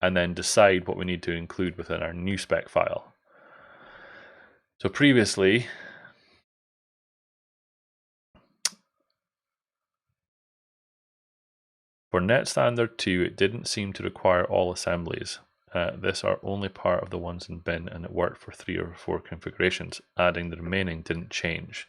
and then decide what we need to include within our new spec file. So previously, for Net Standard 2, it didn't seem to require all assemblies. This are only part of the ones in bin, and it worked for 3 or 4 configurations. Adding the remaining didn't change.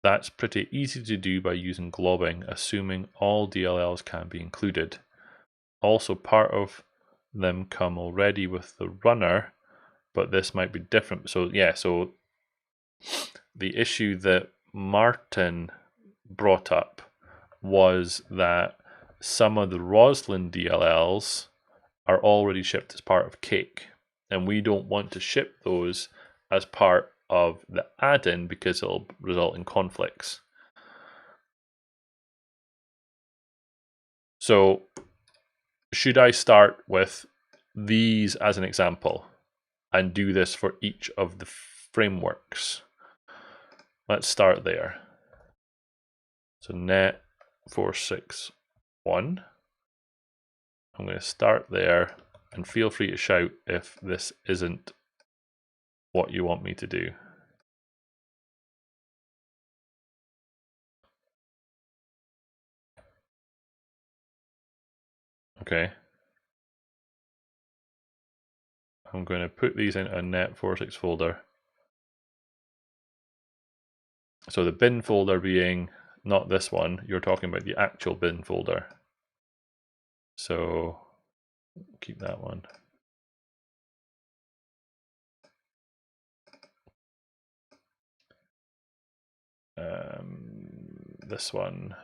That's pretty easy to do by using globbing, assuming all DLLs can be included. Also, part of them come already with the runner, but this might be different. So yeah, so the issue that Martin brought up was that some of the Roslyn DLLs are already shipped as part of Cake, and we don't want to ship those as part of the add-in because it'll result in conflicts. So should I start with these as an example and do this for each of the frameworks? Let's start there. So net 461. I'm going to start there, and feel free to shout if this isn't what you want me to do. Okay. I'm going to put these into a net46 folder. So the bin folder being not this one, you're talking about the actual bin folder. So keep that one. this one,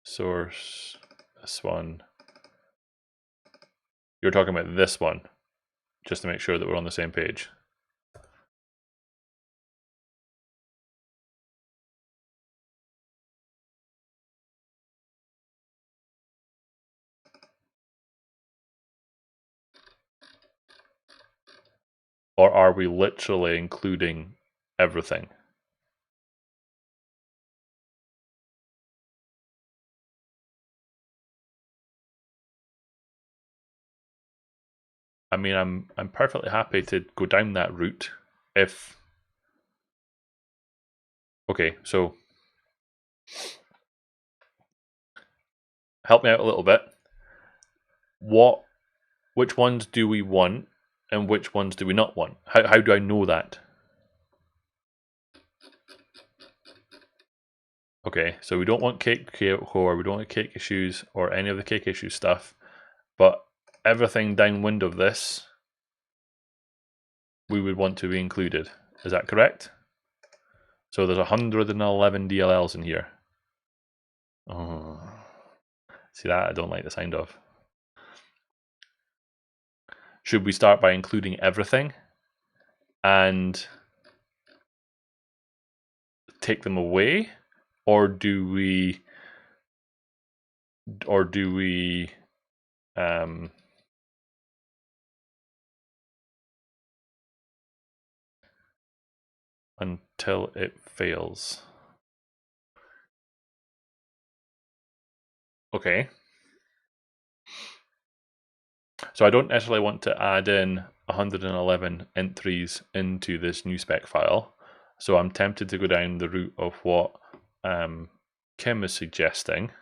source, this one. You're talking about this one, just to make sure that we're on the same page. Or are we literally including everything? I mean, I'm perfectly happy to go down that route if. Okay, so help me out a little bit. Which ones do we want, and which ones do we not want? How do I know that? Okay, so we don't want Cake Core, we don't want Cake Issues or any of the Cake Issues stuff, but everything downwind of this we would want to be included. Is that correct? So there's 111 DLLs in here. Oh, see that I don't like the sound of. Should we start by including everything and take them away, or do we until it fails? Okay. So I don't necessarily want to add in 111 entries into this new spec file. So I'm tempted to go down the route of what Kim is suggesting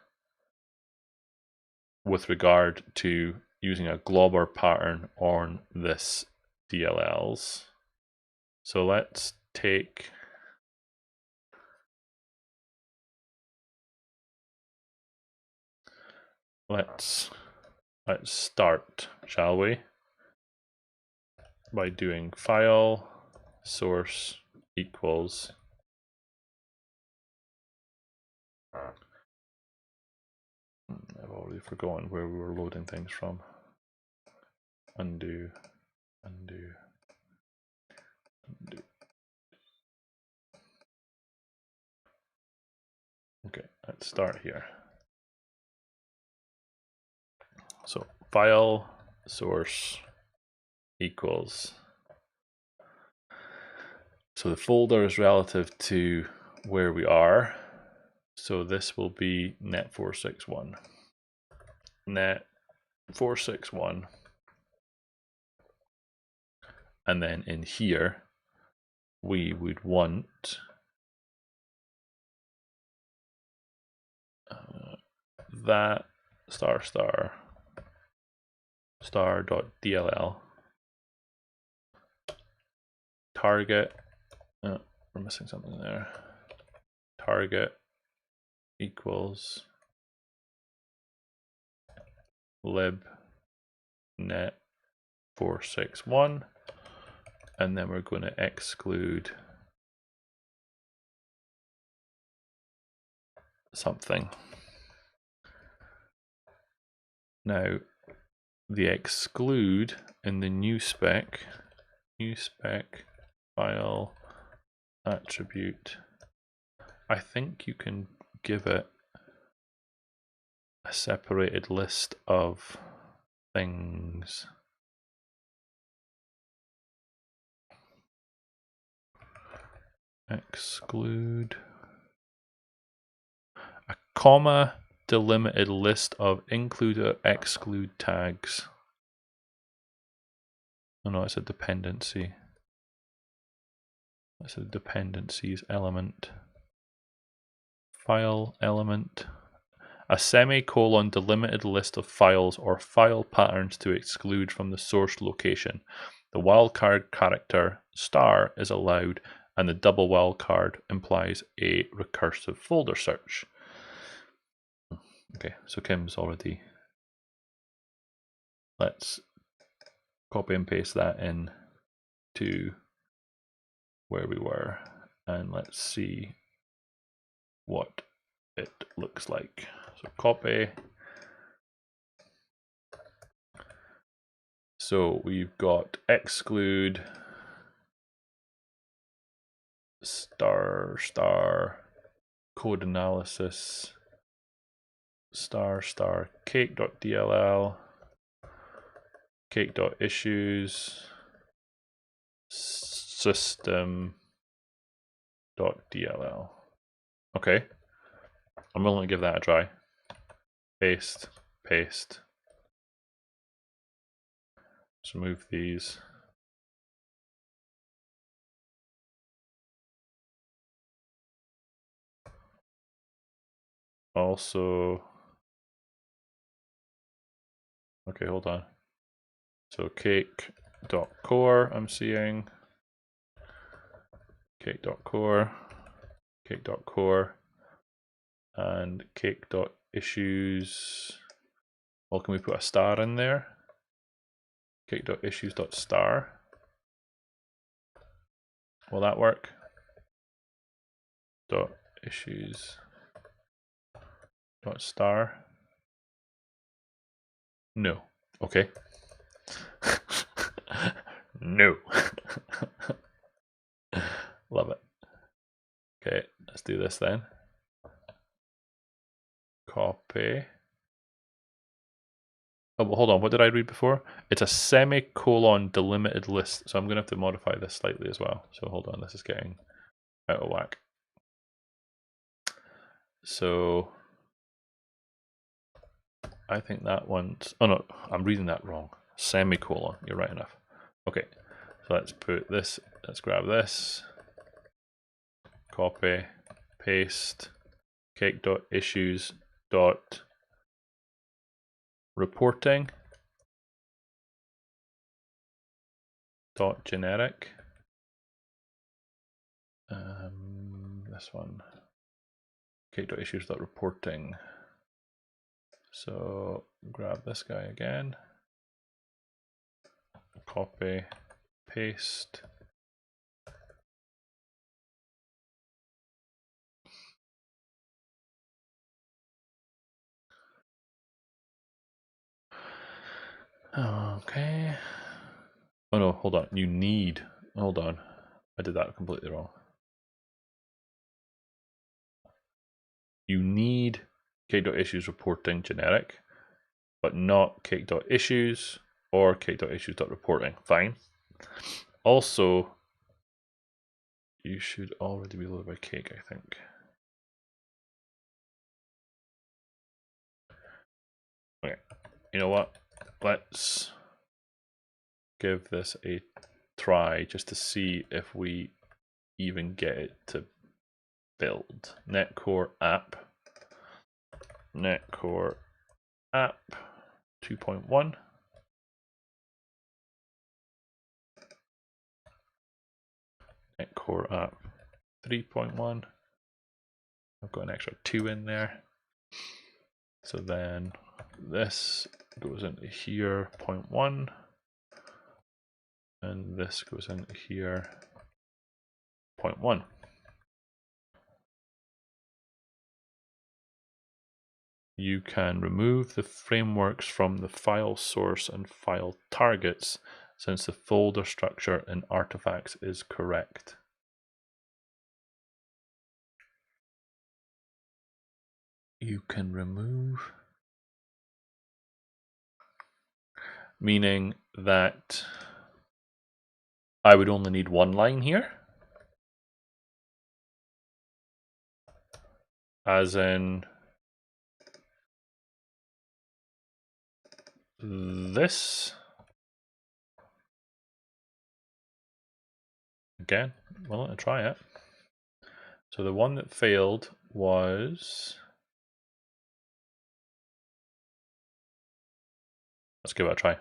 with regard to using a globber pattern on this DLLs. So let's take let's start, shall we, by doing file source equals I've already forgotten where we were loading things from. Undo, undo, undo. Okay, let's start here. So file source equals. So the folder is relative to where we are. So this will be net 461. Net 461. And then in here, we would want that star.dll target. We're missing something there. Target equals lib net 461, and then we're going to exclude something. Now the exclude in the new spec file attribute, I think you can give it a separated list of things. Exclude a comma delimited list of include or exclude tags. Oh no, it's a dependency. It's a dependencies element. File element. A semicolon delimited list of files or file patterns to exclude from the source location. The wildcard character star is allowed, and the double wildcard implies a recursive folder search. Okay, so Kim's already. Let's copy and paste that in to where we were, and let's see what it looks like. So copy. So we've got exclude star code analysis cake.dll cake.issues system.dll. Okay, I'm willing to give that a try. Paste. Let's remove these. Also, okay, hold on. So cake.core, I'm seeing cake.core, and cake.issues. Well, can we put a star in there? Cake.issues.star. Will that work? .issues.star. No. Okay. No. Love it. Okay, let's do this then. Copy. Oh, well, hold on. What did I read before? It's a semicolon delimited list. So I'm going to have to modify this slightly as well. So hold on. This is getting out of whack. So I think that one's... Oh, no. I'm reading that wrong. Semicolon. You're right enough. Okay. So let's put this. Let's grab this. Copy. Paste. Cake.Issues.Reporting.Generic. This one. Cake.Issues.Reporting. So grab this guy again. Copy. Paste. Okay. Oh no, hold on. You need. Hold on. I did that completely wrong. You need Cake.Issues.Reporting.Generic, but not Cake.Issues or Cake.Issues.Reporting. Fine. Also, you should already be loaded by Cake, I think. Okay. You know what? Let's give this a try just to see if we even get it to build. Netcore app 2.1. Netcore app 3.1. I've got an extra 2 in there. So then this goes into here, 0.1. And this goes into here, 0.1. You can remove the frameworks from the file source and file targets since the folder structure in artifacts is correct. You can remove, meaning that I would only need one line here, as in this. Again, well, I'll try it. So the one that failed was, let's give it a try.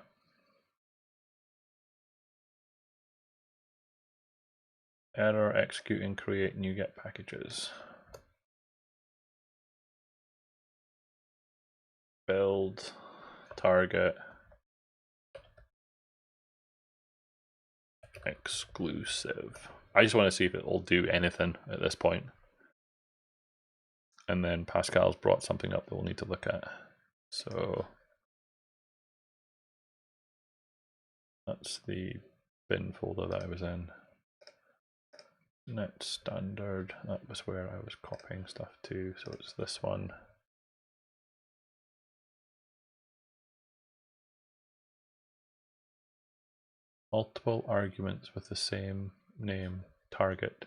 Error executing create NuGet packages. Build, target, exclusive. I just want to see if it will do anything at this point. and then Pascal's brought something up that we'll need to look at. So that's the bin folder that I was in. Net standard, that was where I was copying stuff to, so it's this one. Multiple arguments with the same name, target.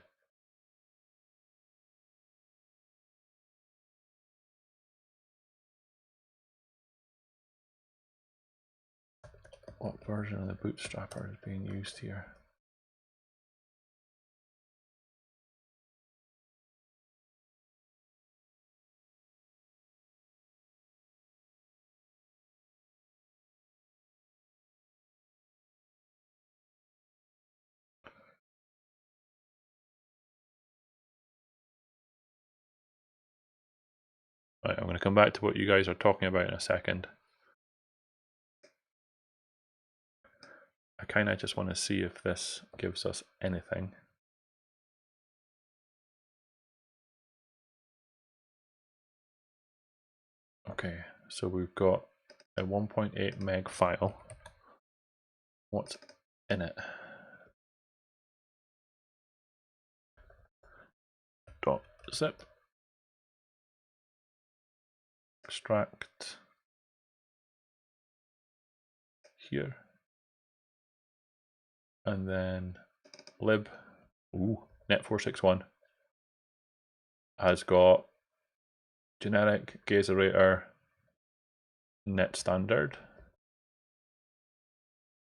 What version of the bootstrapper is being used here? Right, I'm going to come back to what you guys are talking about in a second. I kind of just want to see if this gives us anything. Okay, so we've got a 1.8 meg file. What's in it? .zip. Extract here. And then lib, net461 has got generic, Gazorator, net standard,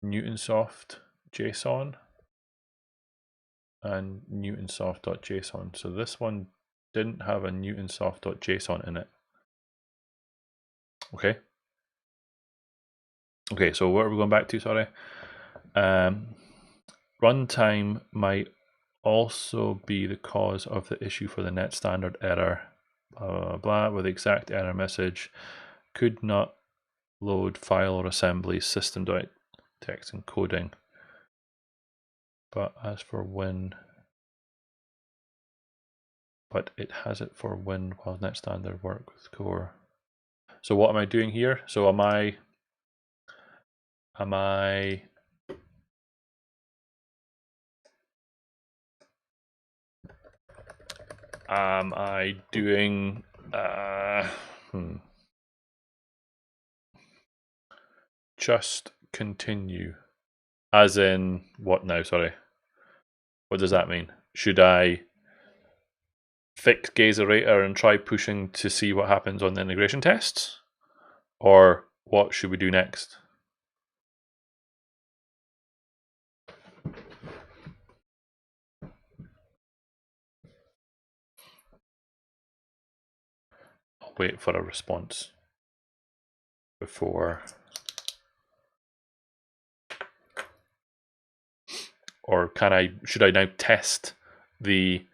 Newtonsoft JSON, and Newtonsoft.json. So this one didn't have a Newtonsoft.json in it. Okay. Okay, so what are we going back to? Sorry. Runtime might also be the cause of the issue for the net standard error. Blah, blah, blah, with the exact error message. Could not load file or assembly system.text encoding. But as for Win, but it has it for Win while net standard work with core. So what am I doing here? So am I doing just continue? As in what now? Sorry. What does that mean? Should I fix Gazorator and try pushing to see what happens on the integration tests? Or what should we do next? I'll wait for a response before. Or should I now test the...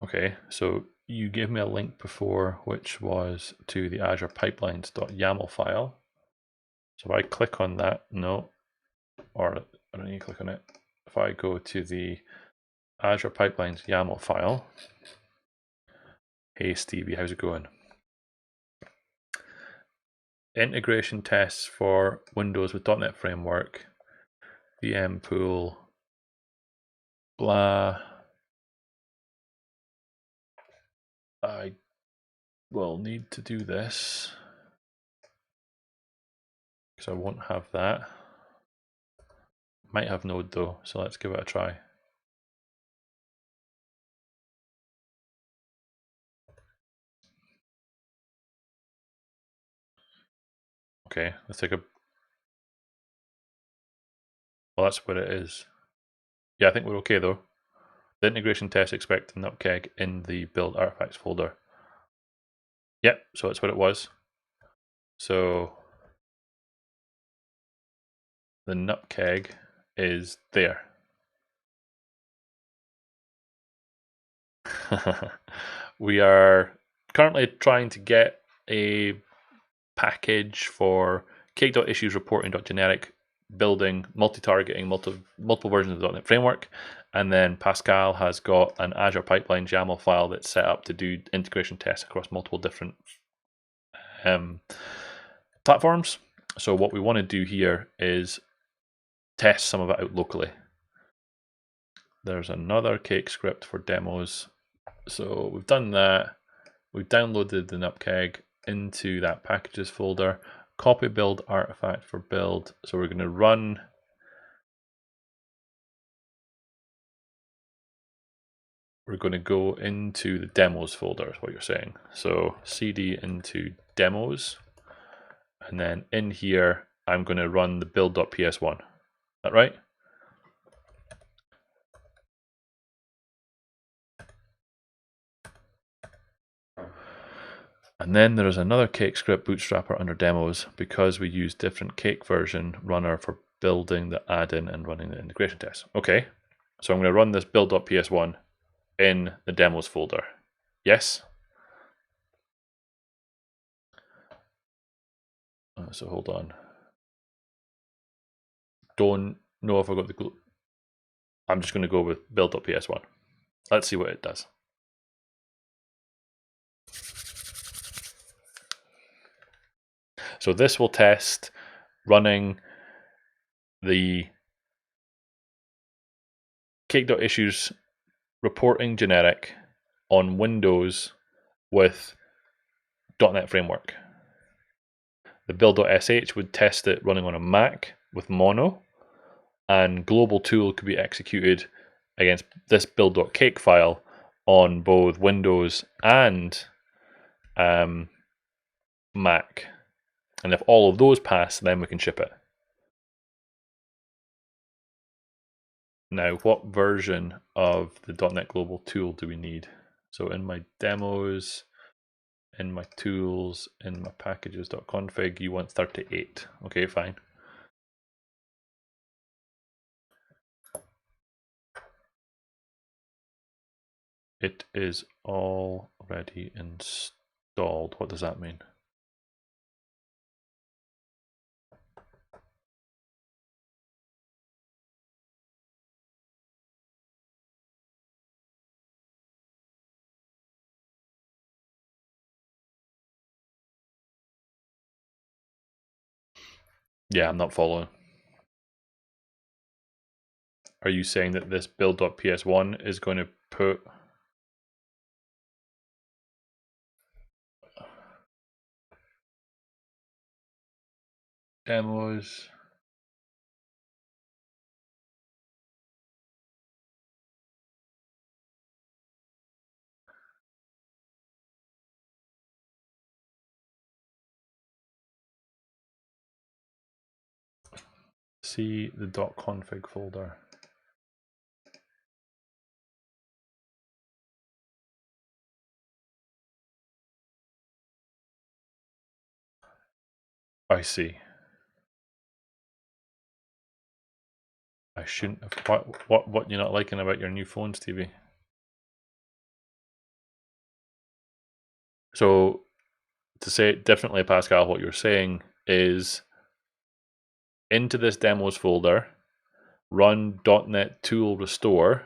Okay, so you gave me a link before, which was to the Azure Pipelines.yaml file. So if I click on that, no, or I don't need to click on it. If I go to the Azure Pipelines YAML file, hey Stevie, how's it going? Integration tests for Windows with .NET Framework, VM pool, blah. I will need to do this because I won't have that. Might have Node though, so let's give it a try. Okay, let's take a... Well, that's what it is. Yeah, I think we're okay though. The integration test expect the nupkeg in the build artifacts folder. Yep, so that's what it was. So the nupkeg is there. We are currently trying to get a package for Cake.Issues.Reporting.Generic building multi-targeting multiple versions of the .NET framework, And then Pascal has got an Azure Pipeline YAML file that's set up to do integration tests across multiple different platforms. So what we want to do here is test some of it out locally. There's another Cake script for demos. So we've done that. We've downloaded the nupkeg into that packages folder. Copy build artifact for build. So we're going to run. We're going to go into the demos folder, is what you're saying. So cd into demos. And then in here, I'm going to run the build.ps1. Is that right? And then there is another Cake script bootstrapper under demos because we use different Cake version runner for building the add-in and running the integration tests. Okay, so I'm going to run this build.ps1 in the demos folder. Yes? So hold on. Don't know if I got the. I'm just going to go with build.ps1. Let's see what it does. So this will test running the Cake.Issues.Reporting.Generic on Windows with .NET Framework. The build.sh would test it running on a Mac with Mono, and global tool could be executed against this build.cake file on both Windows and Mac. And if all of those pass, then we can ship it. Now, what version of the .NET Global tool do we need? So in my demos, in my tools, in my packages.config, you want 38. Okay, fine. It is already installed. What does that mean? Yeah, I'm not following. Are you saying that this build.ps1 is going to put demos? See the .config folder. I see. I shouldn't have. What you're not liking about your new phone, Stevie? So to say it differently, Pascal, what you're saying is into this demos folder, run .NET tool restore,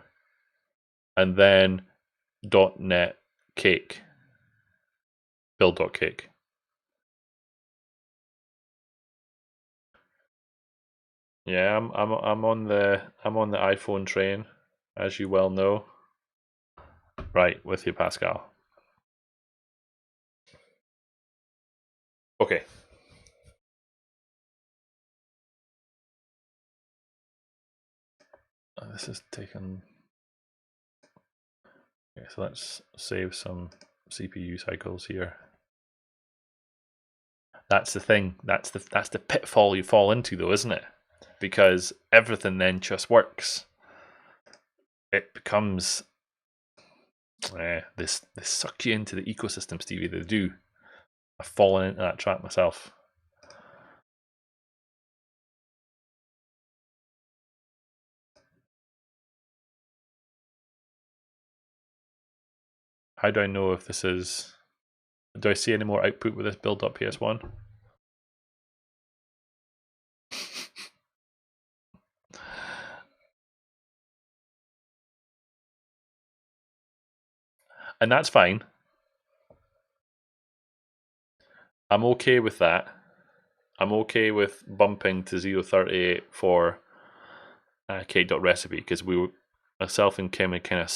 and then .NET cake build.cake. Yeah, I'm on the iPhone train, as you well know. Right, with you, Pascal. Okay. This is taking. Okay, so let's save some CPU cycles here. That's the thing. That's the pitfall you fall into, though, isn't it? Because everything then just works. It becomes they suck you into the ecosystem, Stevie. They do. I've fallen into that trap myself. How do I know if this is? Do I see any more output with this build.ps1? And that's fine. I'm okay with that. I'm okay with bumping to 038 for Cake.Recipe because myself and Kim had kind of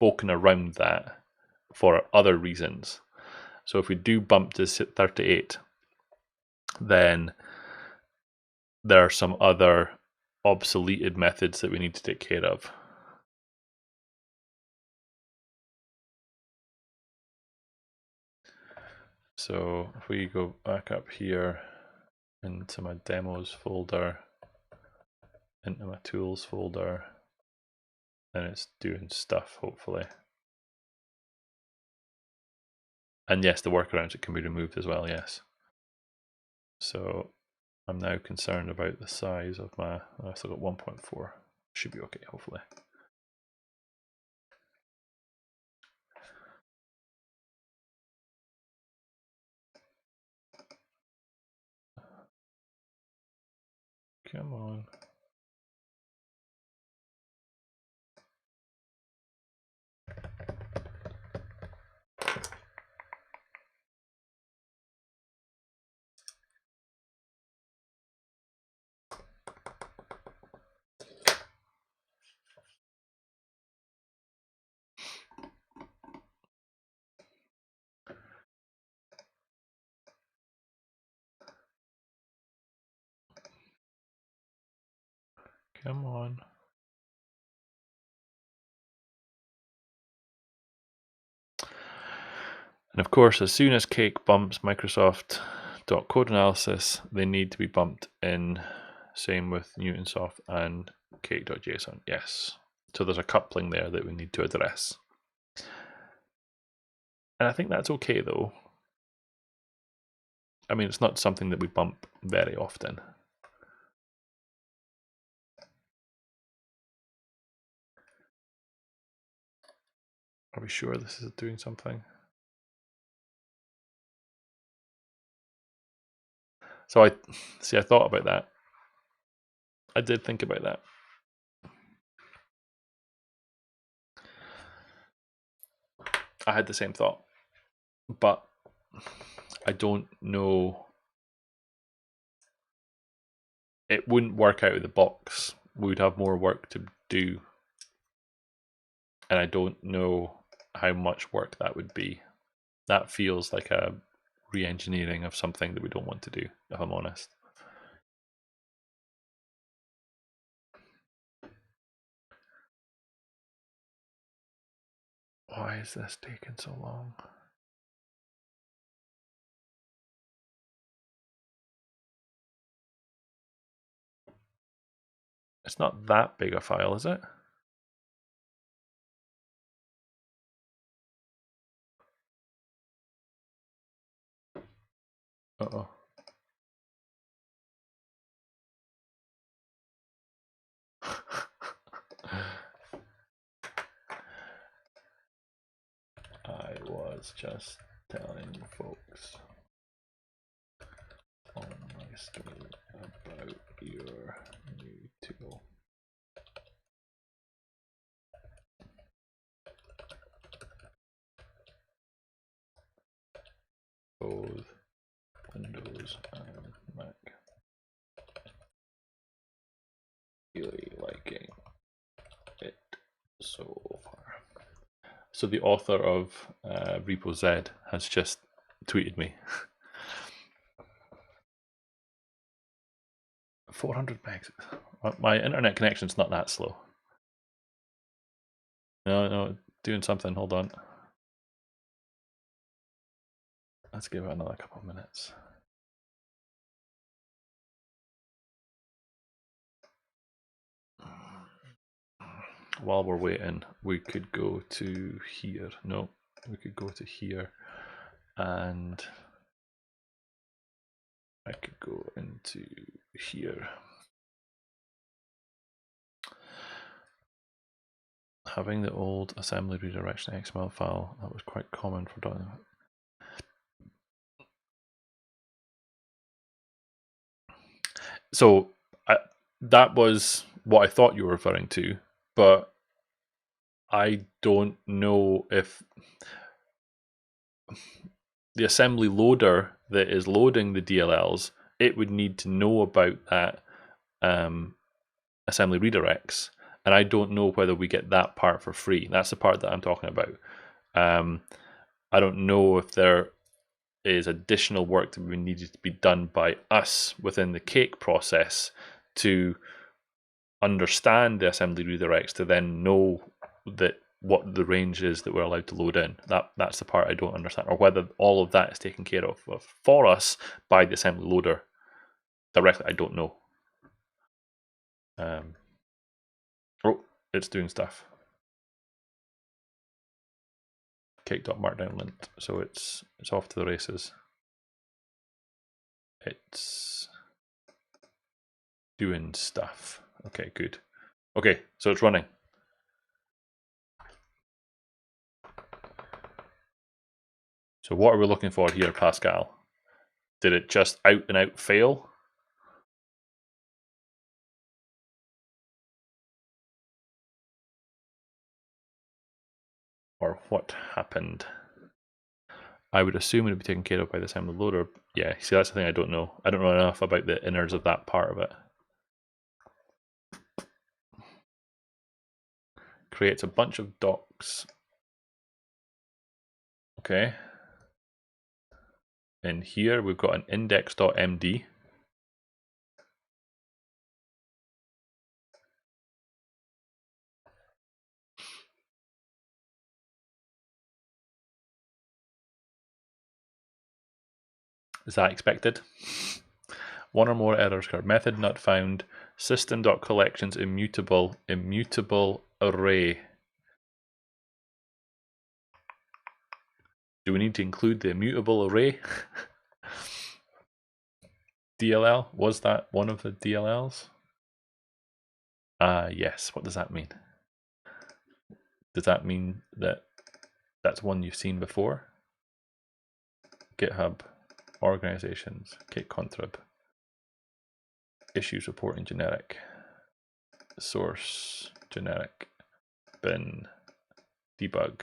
spoken around that for other reasons. So if we do bump to 38, then there are some other obsoleted methods that we need to take care of. So if we go back up here into my demos folder, into my tools folder, and it's doing stuff, hopefully. And yes, the workarounds, it can be removed as well, yes. So I'm now concerned about the size of my, I've still got 1.4. Should be okay, hopefully. Come on. Come on. And of course, as soon as Cake bumps Microsoft.code analysis, they need to be bumped in. Same with Newtonsoft and Cake.json. Yes. So there's a coupling there that we need to address. And I think that's okay though. I mean, it's not something that we bump very often. Are we sure this is doing something? So I thought about that. I did think about that. I had the same thought, but I don't know. It wouldn't work out of the box. We would have more work to do. And I don't know how much work that would be. That feels like a re-engineering of something that we don't want to do, if I'm honest. Why is this taking so long? It's not that big a file, is it? Uh-oh. I was just telling folks on my story about your new tool. Both Windows and Mac. Really liking it so far. So the author of RepoZ has just tweeted me. 400 megs. My internet connection's not that slow. No, doing something. Hold on. Let's give it another couple of minutes. While we're waiting, we could go to here. No, we could go to here, and I could go into here. Having the old assembly redirection XML file, that was quite common for doing that. So that was what I thought you were referring to, but I don't know if the assembly loader that is loading the DLLs, it would need to know about that assembly redirects, and I don't know whether we get that part for free. That's the part that I'm talking about. I don't know if there is additional work that we needed to be done by us within the Cake process to understand the assembly redirects to then know that what the range is that we're allowed to load in. That's the part I don't understand, or whether all of that is taken care of for us by the assembly loader directly. I don't know. Oh, it's doing stuff. Cake.Markdown lint, so it's off to the races. It's doing stuff. Okay, good. Okay, so it's running. So what are we looking for here, Pascal? Did it just out and out fail? Or what happened? I would assume it would be taken care of by the assembly loader. Yeah, see, that's the thing I don't know. I don't know enough about the innards of that part of it. Creates a bunch of docs. Okay. In here, we've got an index.md. Is that expected? One or more errors occur. Method not found. System.collections immutable array. Do we need to include the immutable array? DLL? Was that one of the DLLs? Yes. What does that mean? Does that mean that that's one you've seen before? GitHub, organizations, Cake-Contrib, issues reporting generic, source generic, bin, debug,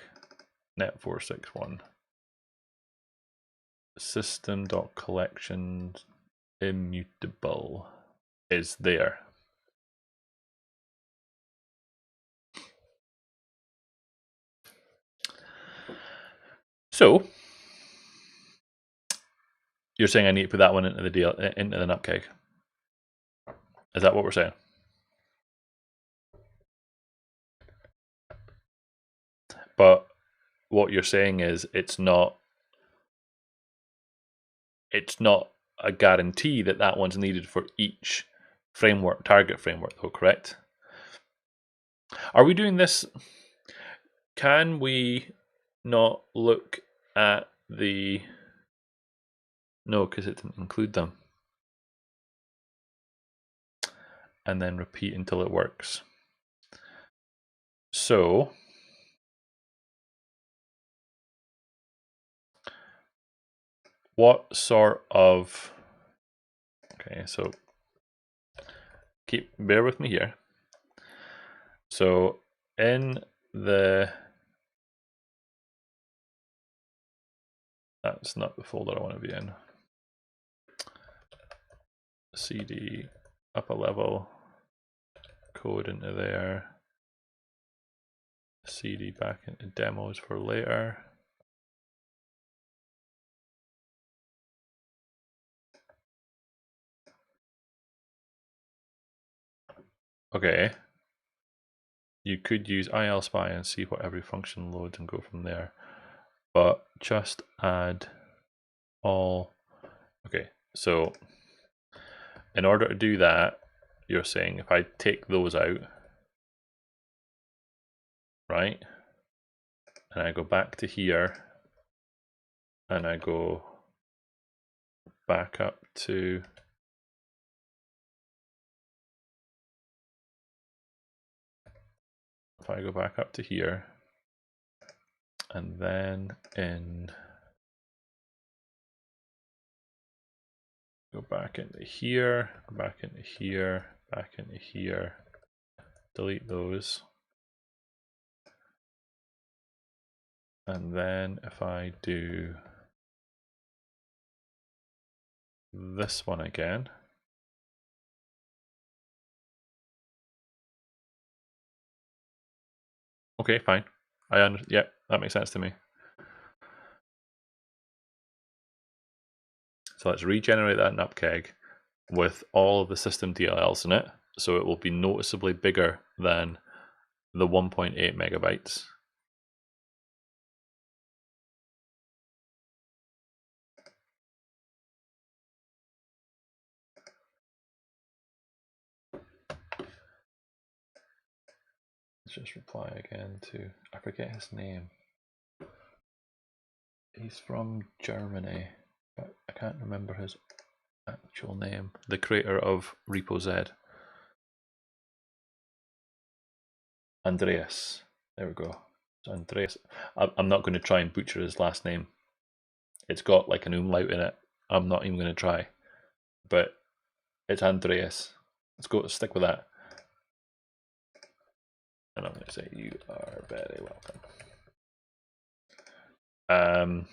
net461, system.collections immutable is there. So you're saying I need to put that one into the nutcake. Is that what we're saying? But what you're saying is it's not a guarantee that that one's needed for each framework, target framework, though, correct? Are we doing this? Can we not look at the... No, because it didn't include them. And then repeat until it works. So what sort of... Okay, so bear with me here. So in the... That's not the folder I want to be in. CD, upper level, code into there. CD back into demos for later. Okay. You could use ILSpy and see what every function loads and go from there. But just add all. Okay, so in order to do that, you're saying if I take those out, right, and I go back to here, and I go back up to if I go back up to here, and then go back into here, back into here, back into here, delete those. And then if I do this one again, okay, fine. Yeah, that makes sense to me. So let's regenerate that nupkeg with all of the system DLLs in it, so it will be noticeably bigger than the 1.8 megabytes. Let's just reply again to, I forget his name. He's from Germany, but I can't remember his actual name. The creator of RepoZ. Andreas. There we go. So Andreas. I'm not going to try and butcher his last name. It's got like an umlaut in it. I'm not even going to try. But it's Andreas. Let's stick with that. And I'm going to say, you are very welcome.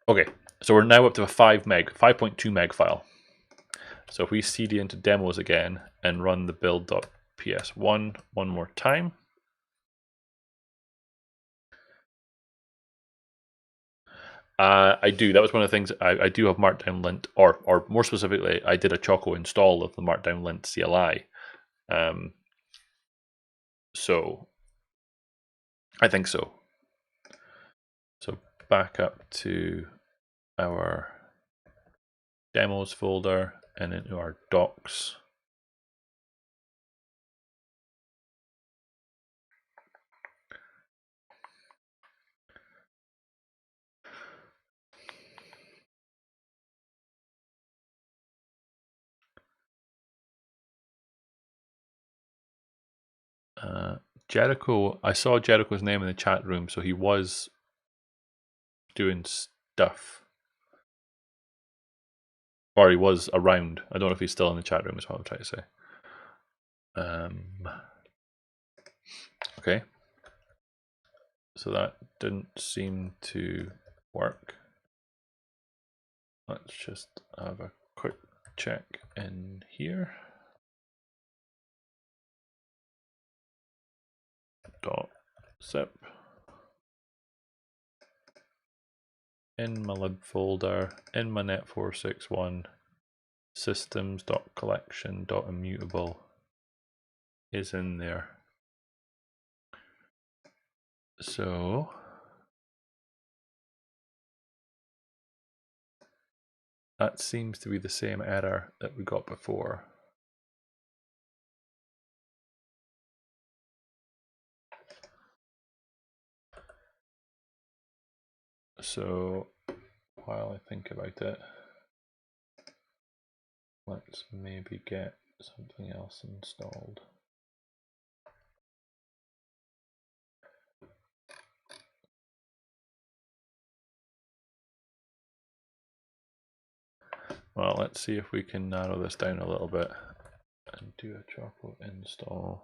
Okay, so we're now up to a 5.2 meg file. So if we cd into demos again and run the build.ps1 one more time. I do. That was one of the things. I do have Markdown lint, or more specifically, I did a Choco install of the Markdown lint CLI. So I think so. So back up to our demos folder and into our docs. Jericho, I saw Jericho's name in the chat room, so he was doing stuff. Or he was around. I don't know if he's still in the chat room, is what I'm trying to say. Okay. So that didn't seem to work. Let's just have a quick check in here. .zip. In my lib folder, in my net461, systems.collection.immutable is in there. So that seems to be the same error that we got before. So while I think about it, let's maybe get something else installed. Well, let's see if we can narrow this down a little bit and do a Choco install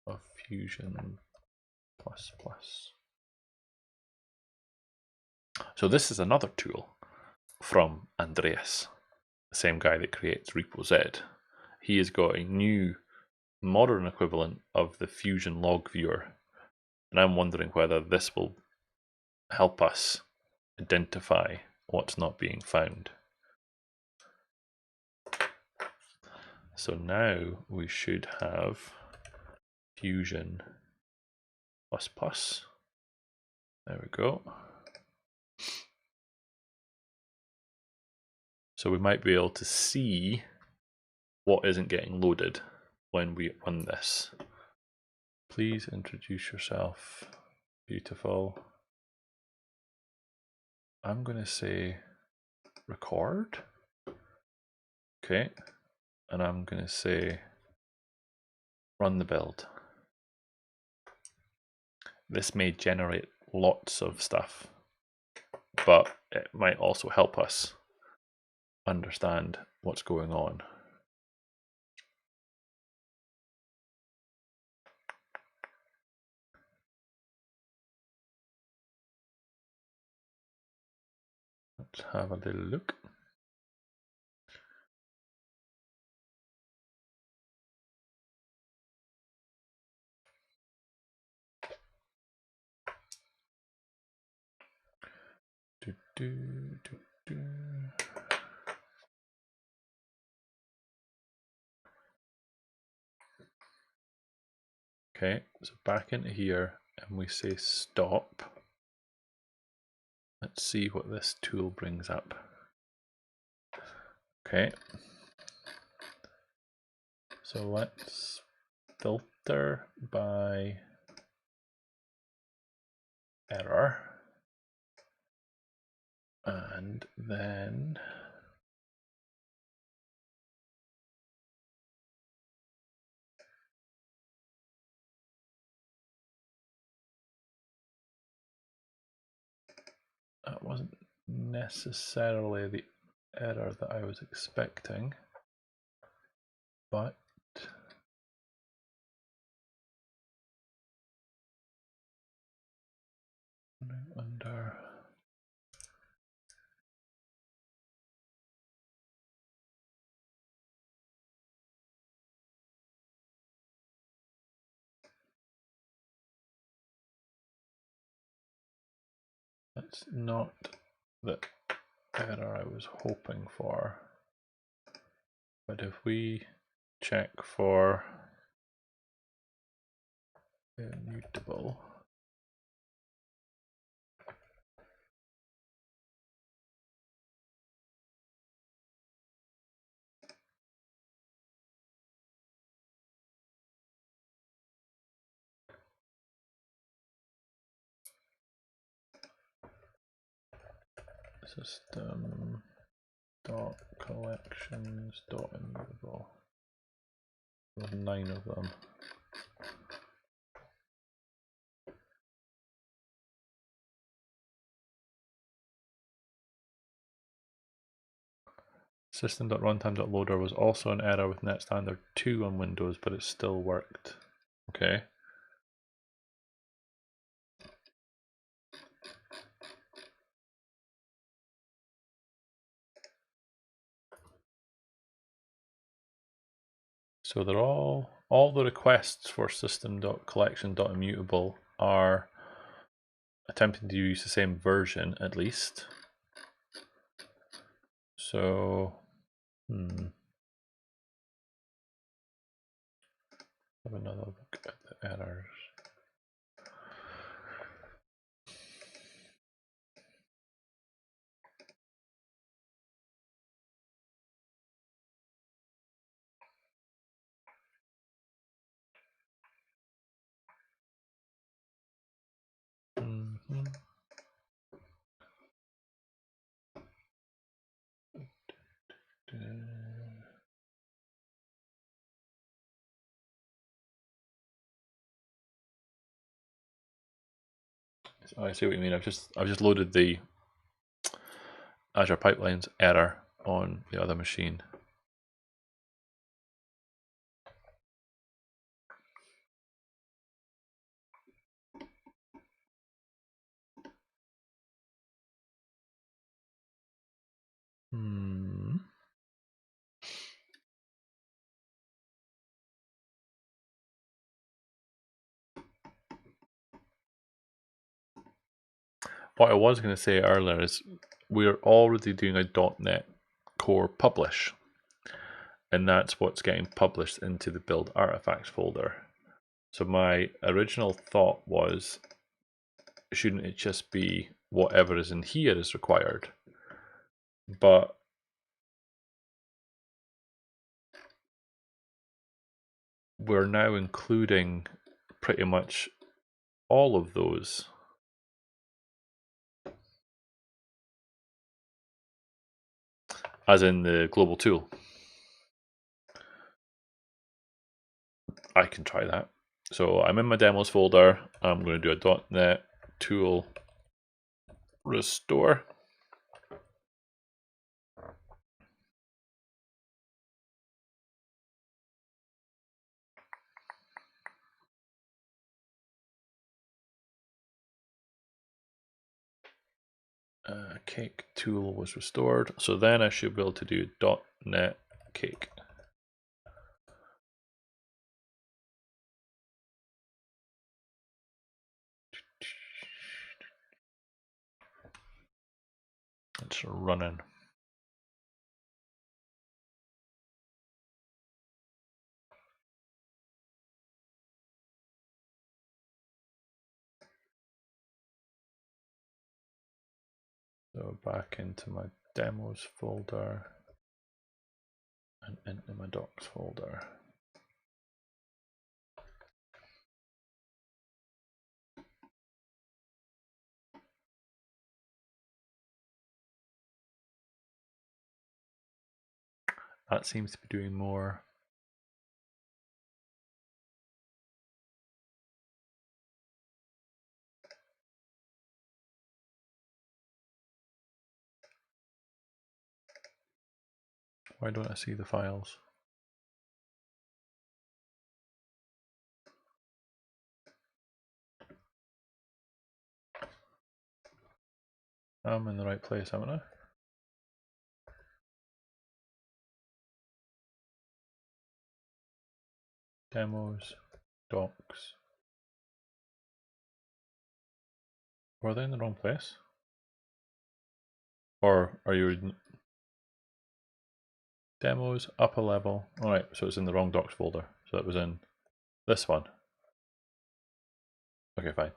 of Fusion++. So this is another tool from Andreas, the same guy that creates RepoZ. He has got a new modern equivalent of the Fusion log viewer, and I'm wondering whether this will help us identify what's not being found. So now we should have Fusion++. There we go. So we might be able to see what isn't getting loaded when we run this. Please introduce yourself. Beautiful. I'm going to say record. Okay. And I'm going to say run the build. This may generate lots of stuff, but it might also help us understand what's going on. Let's have a little look. Okay, so back into here and we say stop. Let's see what this tool brings up. Okay, so let's filter by error, and then that wasn't necessarily the error that I was expecting, but under that's not the error I was hoping for. But if we check for immutable, system dot collections dot immutable. There's 9 of them. System.runtime.loader was also an error with NetStandard 2 on Windows, but it still worked. Okay. So they're all the requests for system.collection.immutable are attempting to use the same version at least. So have another look at the errors. Oh, I see what you mean. I've just loaded the Azure Pipelines error on the other machine. What I was going to say earlier is we're already doing a .NET Core publish, and that's what's getting published into the build artifacts folder. So my original thought was, shouldn't it just be whatever is in here is required? But we're now including pretty much all of those. As in the global tool. I can try that. So I'm in my demos folder. I'm going to do a .NET tool restore. Cake tool was restored. So then I should be able to do .NET Cake. It's running. So back into my demos folder and into my docs folder. That seems to be doing more. Why don't I see the files? I'm in the right place, haven't I? Demos, docs. Were they in the wrong place? Or are you in demos, upper level? Alright, so it's in the wrong docs folder. So it was in this one. Okay, fine.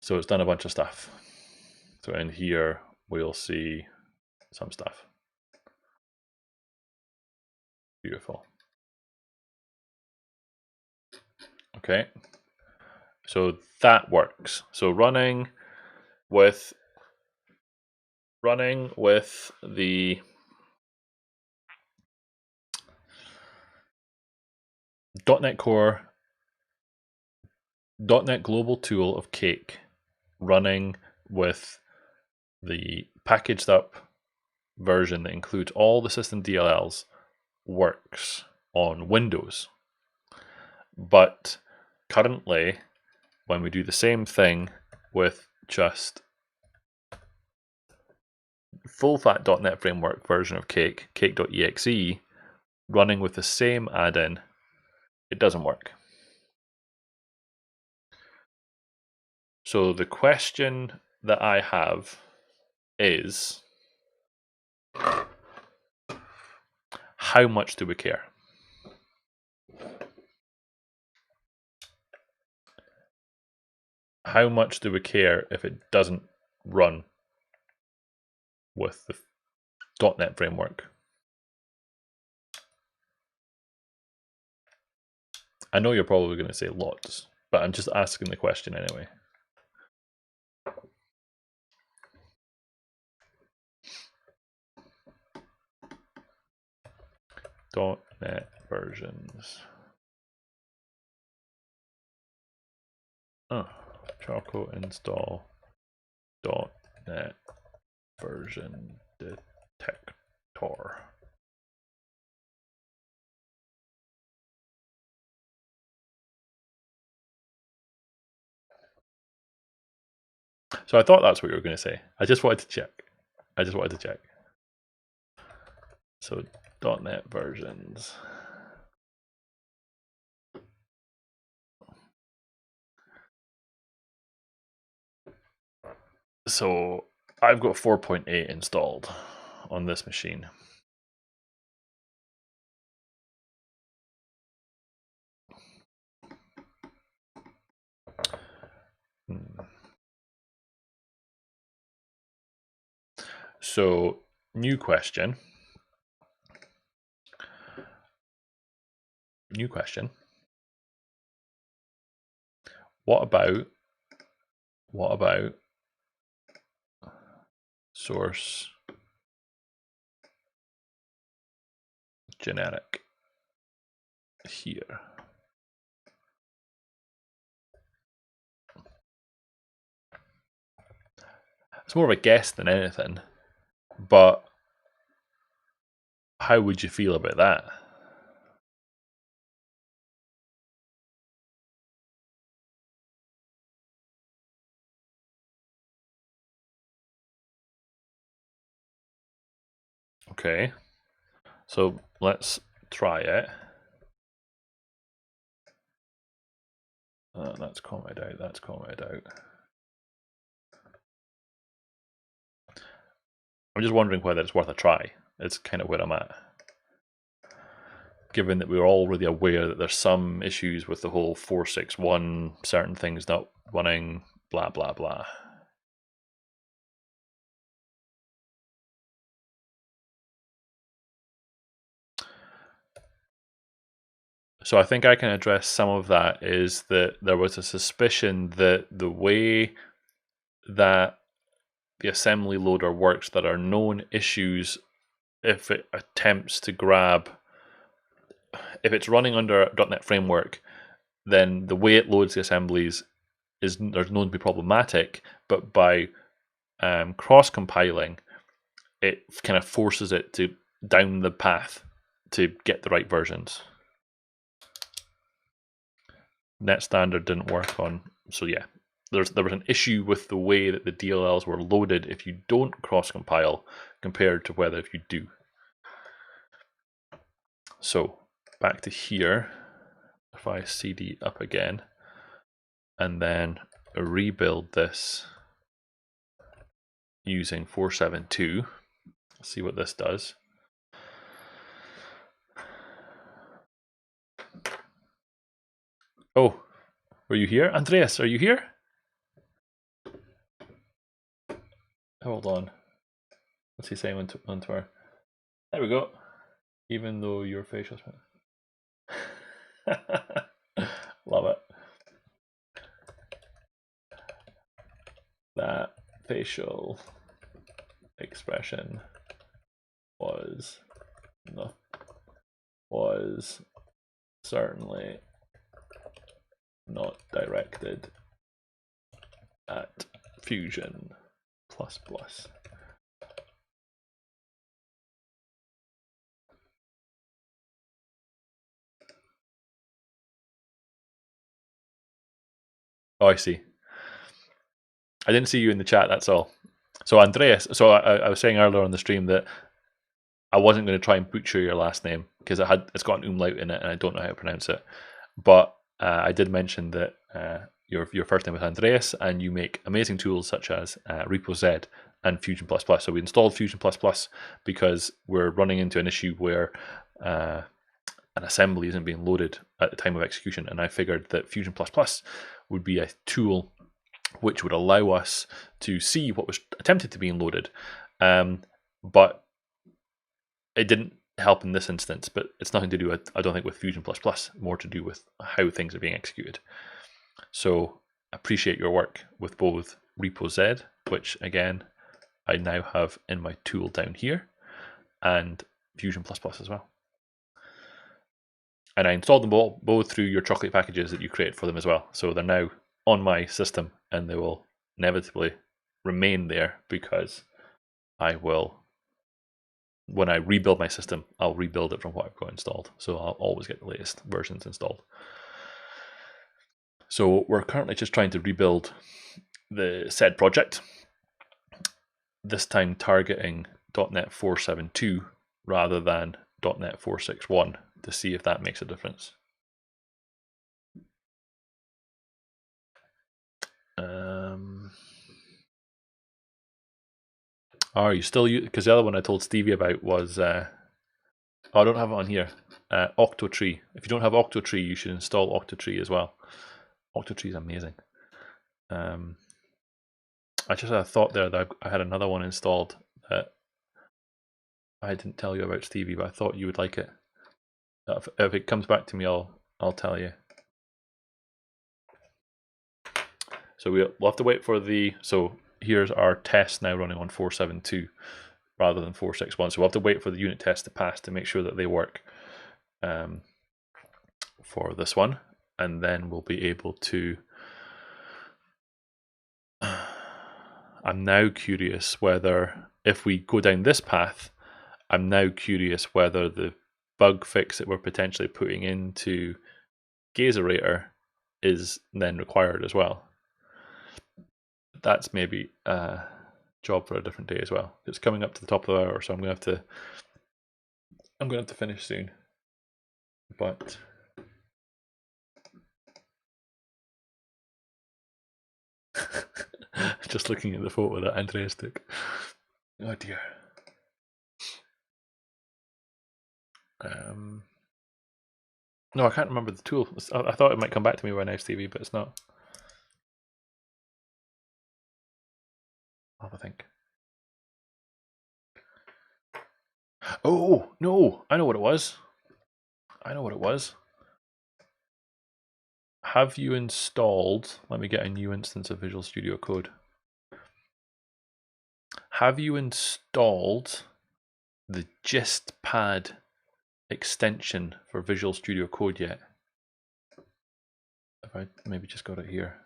So it's done a bunch of stuff. So in here, we'll see some stuff. Beautiful. Okay. So that works. So running with the .NET Core, .NET Global tool of Cake, running with the packaged up version that includes all the system DLLs, works on Windows. But currently, when we do the same thing with just full fat .NET Framework version of Cake, Cake.exe, running with the same add-in, it doesn't work. So the question that I have is, how much do we care? How much do we care if it doesn't run with the .NET Framework? I know you're probably going to say lots, but I'm just asking the question anyway. .NET versions. Oh, Choco install .NET version detector. So I thought that's what you were going to say. I just wanted to check. So .NET versions. So I've got 4.8 installed on this machine. So new question. What about source generic here? It's more of a guess than anything, but how would you feel about that? Okay, so let's try it. That's commented out, that's commented out. I'm just wondering whether it's worth a try. It's kind of where I'm at. Given that we're already aware that there's some issues with the whole 461, certain things not running, blah, blah, blah. So I think I can address some of that. Is that there was a suspicion that the way that the assembly loader works, there are known issues if it attempts to grab, if it's running under a .NET framework, then the way it loads the assemblies is there's known to be problematic, but by cross-compiling, it kind of forces it to down the path to get the right versions. Net standard didn't work on, so yeah, there was an issue with the way that the DLLs were loaded if you don't cross-compile compared to whether if you do. So back to here, if I cd up again and then rebuild this using 472, see what this does. Oh, were you here? Andreas, are you here? Hold on. What's he saying on Twitter? There we go. Even though your facial love it. That facial expression was certainly not directed at Fusion++. Oh, I see. I didn't see you in the chat, that's all. So Andreas, so I was saying earlier on the stream that I wasn't going to try and butcher your last name because it's got an umlaut in it and I don't know how to pronounce it. But I did mention that your first name is Andreas and you make amazing tools such as RepoZ and Fusion++. So we installed Fusion++ because we're running into an issue where an assembly isn't being loaded at the time of execution, and I figured that Fusion++ would be a tool which would allow us to see what was attempted to be loaded, but it didn't help in this instance. But it's nothing to do with, I don't think, with Fusion++, more to do with how things are being executed. So appreciate your work with both RepoZ, which again I now have in my tool down here, and Fusion++ as well. And I installed them both through your Chocolatey packages that you create for them as well. So they're now on my system and they will inevitably remain there because I will, when I rebuild my system, I'll rebuild it from what I've got installed. So I'll always get the latest versions installed. So we're currently just trying to rebuild the said project, this time targeting .NET 472 rather than .NET 461 to see if that makes a difference. Are you still, because the other one I told Stevie about was, I don't have it on here, Octotree. If you don't have Octotree, you should install Octotree as well. Octotree is amazing. I just had a thought there that I had another one installed that I didn't tell you about, Stevie, but I thought you would like it. If it comes back to me, I'll tell you. So we'll have to wait for the, so here's our test now running on 472 rather than 461. So we'll have to wait for the unit test to pass to make sure that they work for this one. And then we'll be able to, I'm now curious whether, if we go down this path, I'm now curious whether the bug fix that we're potentially putting into Gazorator is then required as well. That's maybe job for a different day as well. It's coming up to the top of the hour, so I'm going to have to finish soon. But just looking at the photo that Andreas took. Oh dear. No, I can't remember the tool. I thought it might come back to me by Nice TV, but it's not. I'll have a think. Oh, no! I know what it was. Have you installed... Let me get a new instance of Visual Studio Code. Have you installed the GistPad extension for Visual Studio Code yet? Have I maybe just got it here?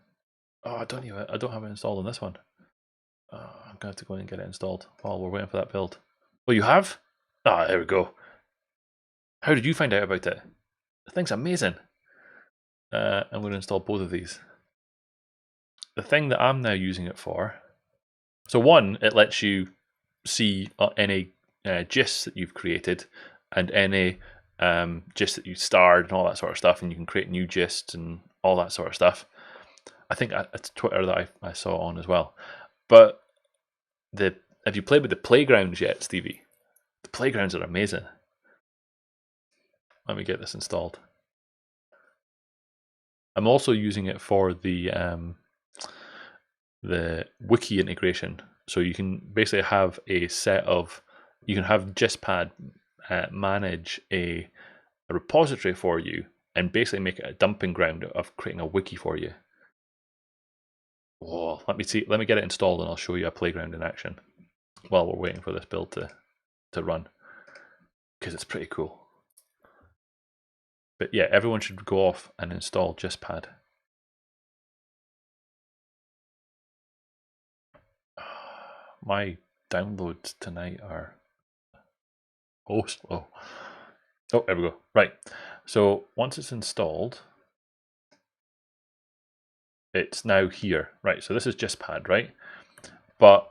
Oh, I don't have it installed on this one. I'm gonna have to go in and get it installed while we're waiting for that build. Oh, you have? Ah, there we go. How did you find out about it? The thing's amazing. I'm going to install both of these. The thing that I'm now using it for, so one, it lets you see any gists that you've created and any gists that you starred and all that sort of stuff, and you can create new gists and all that sort of stuff. I think it's Twitter that I saw on as well. But have you played with the playgrounds yet, Stevie? The playgrounds are amazing. Let me get this installed. I'm also using it for the wiki integration. So you can basically have a set of, you can have GistPad manage a repository for you and basically make it a dumping ground of creating a wiki for you. Oh, let me get it installed and I'll show you a playground in action while we're waiting for this build to run, because it's pretty cool. But yeah, everyone should go off and install GistPad. My downloads tonight are slow. Oh, there we go. Right. So once it's installed, it's now here. Right. So this is GistPad, right? But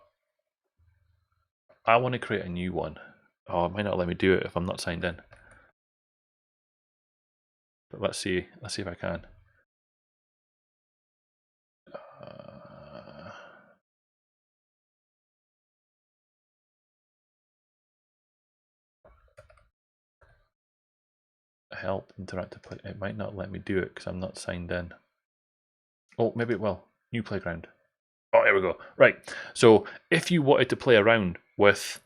I want to create a new one. Oh, it might not let me do it if I'm not signed in. But let's see if I can. Help interactive play. It might not let me do it because I'm not signed in. Oh, maybe it will. New playground. Oh, here we go. Right. So if you wanted to play around with,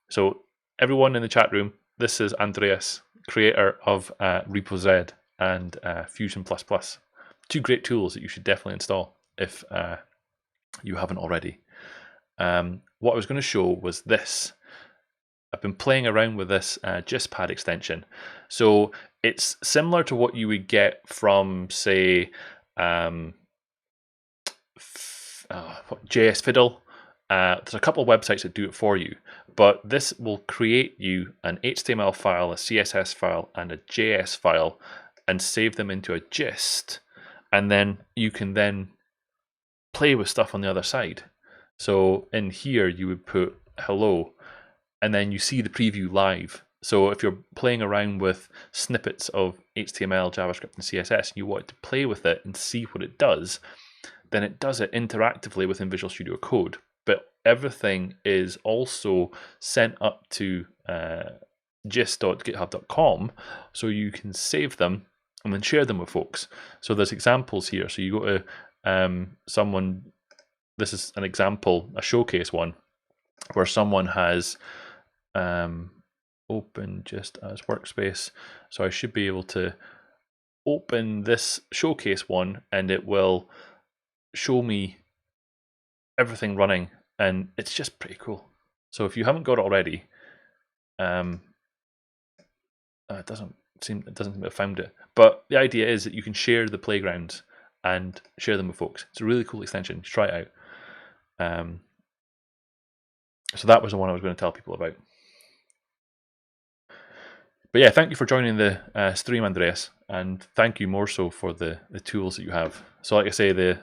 so everyone in the chat room, this is Andreas, creator of RepoZ and Fusion++. Two great tools that you should definitely install if you haven't already. What I was going to show was this. I've been playing around with this GistPad extension. So it's similar to what you would get from, say, JS Fiddle. There's a couple of websites that do it for you, but this will create you an HTML file, a CSS file, and a JS file, and save them into a gist, and then you can then play with stuff on the other side. So in here you would put hello, and then you see the preview live. So if you're playing around with snippets of HTML, JavaScript, and CSS, and you want to play with it and see what it does, then it does it interactively within Visual Studio Code. But everything is also sent up to gist.github.com, so you can save them and then share them with folks. So there's examples here. So you go to someone, this is an example, a showcase one, where someone has open Gist as workspace. So I should be able to open this showcase one and it will show me everything running, and it's just pretty cool. So if you haven't got it already, it doesn't seem to have found it. But the idea is that you can share the playgrounds and share them with folks. It's a really cool extension. You should try it out. So that was the one I was going to tell people about. But yeah, thank you for joining the stream, Andreas, and thank you more so for the tools that you have. So like I say, the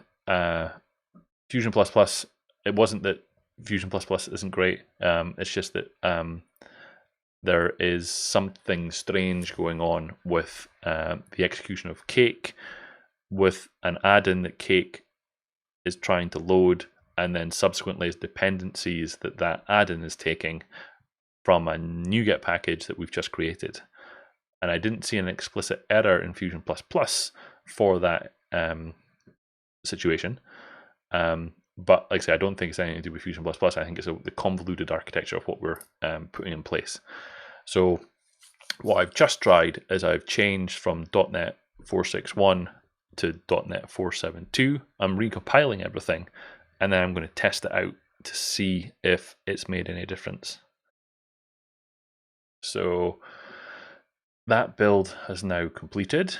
Fusion++ it wasn't that Fusion++ isn't great. It's just that there is something strange going on with the execution of Cake, with an add-in that Cake is trying to load, and then subsequently as dependencies that add-in is taking from a NuGet package that we've just created. And I didn't see an explicit error in Fusion++ for that situation. But like I say, I don't think it's anything to do with Fusion++. I think it's the convoluted architecture of what we're putting in place. So what I've just tried is I've changed from .NET 4.6.1 to .NET 4.7.2. I'm recompiling everything, and then I'm going to test it out to see if it's made any difference. So that build has now completed,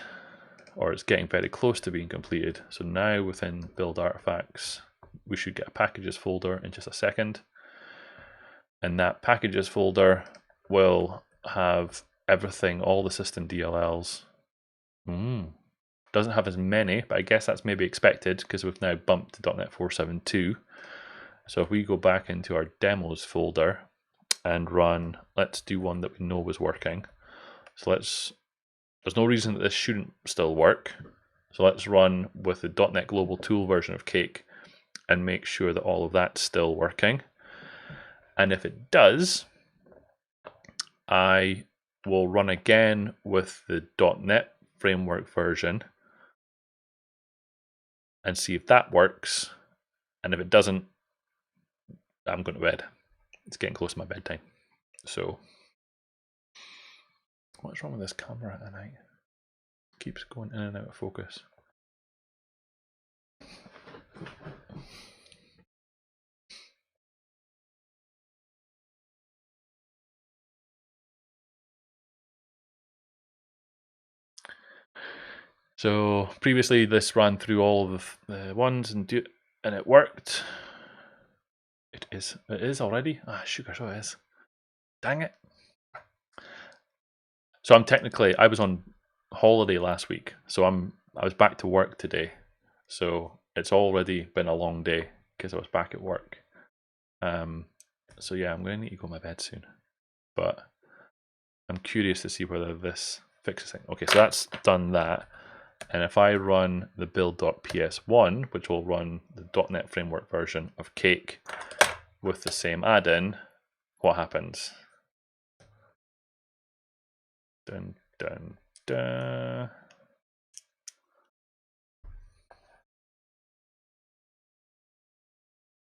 or it's getting very close to being completed. So now within build artifacts, we should get a packages folder in just a second. And that packages folder will have everything, all the system DLLs. Doesn't have as many, but I guess that's maybe expected because we've now bumped to .NET 4.7.2. So if we go back into our demos folder and run, let's do one that we know was working. So there's no reason that this shouldn't still work. So let's run with the .NET Global Tool version of Cake and make sure that all of that's still working. And if it does, I will run again with the .NET framework version and see if that works. And if it doesn't, I'm going to bed. It's getting close to my bedtime. So what's wrong with this camera tonight? Keeps going in and out of focus. So previously this ran through all of the ones and it worked. It is already? Ah, sugar, so it is. Dang it. So I was on holiday last week, so I was back to work today. So it's already been a long day because I was back at work. So yeah, I'm going to need to go to my bed soon. But I'm curious to see whether this fixes it. Okay, so that's done that. And if I run the build.ps1, which will run the .NET Framework version of Cake with the same add-in, what happens? Dun, dun, dun.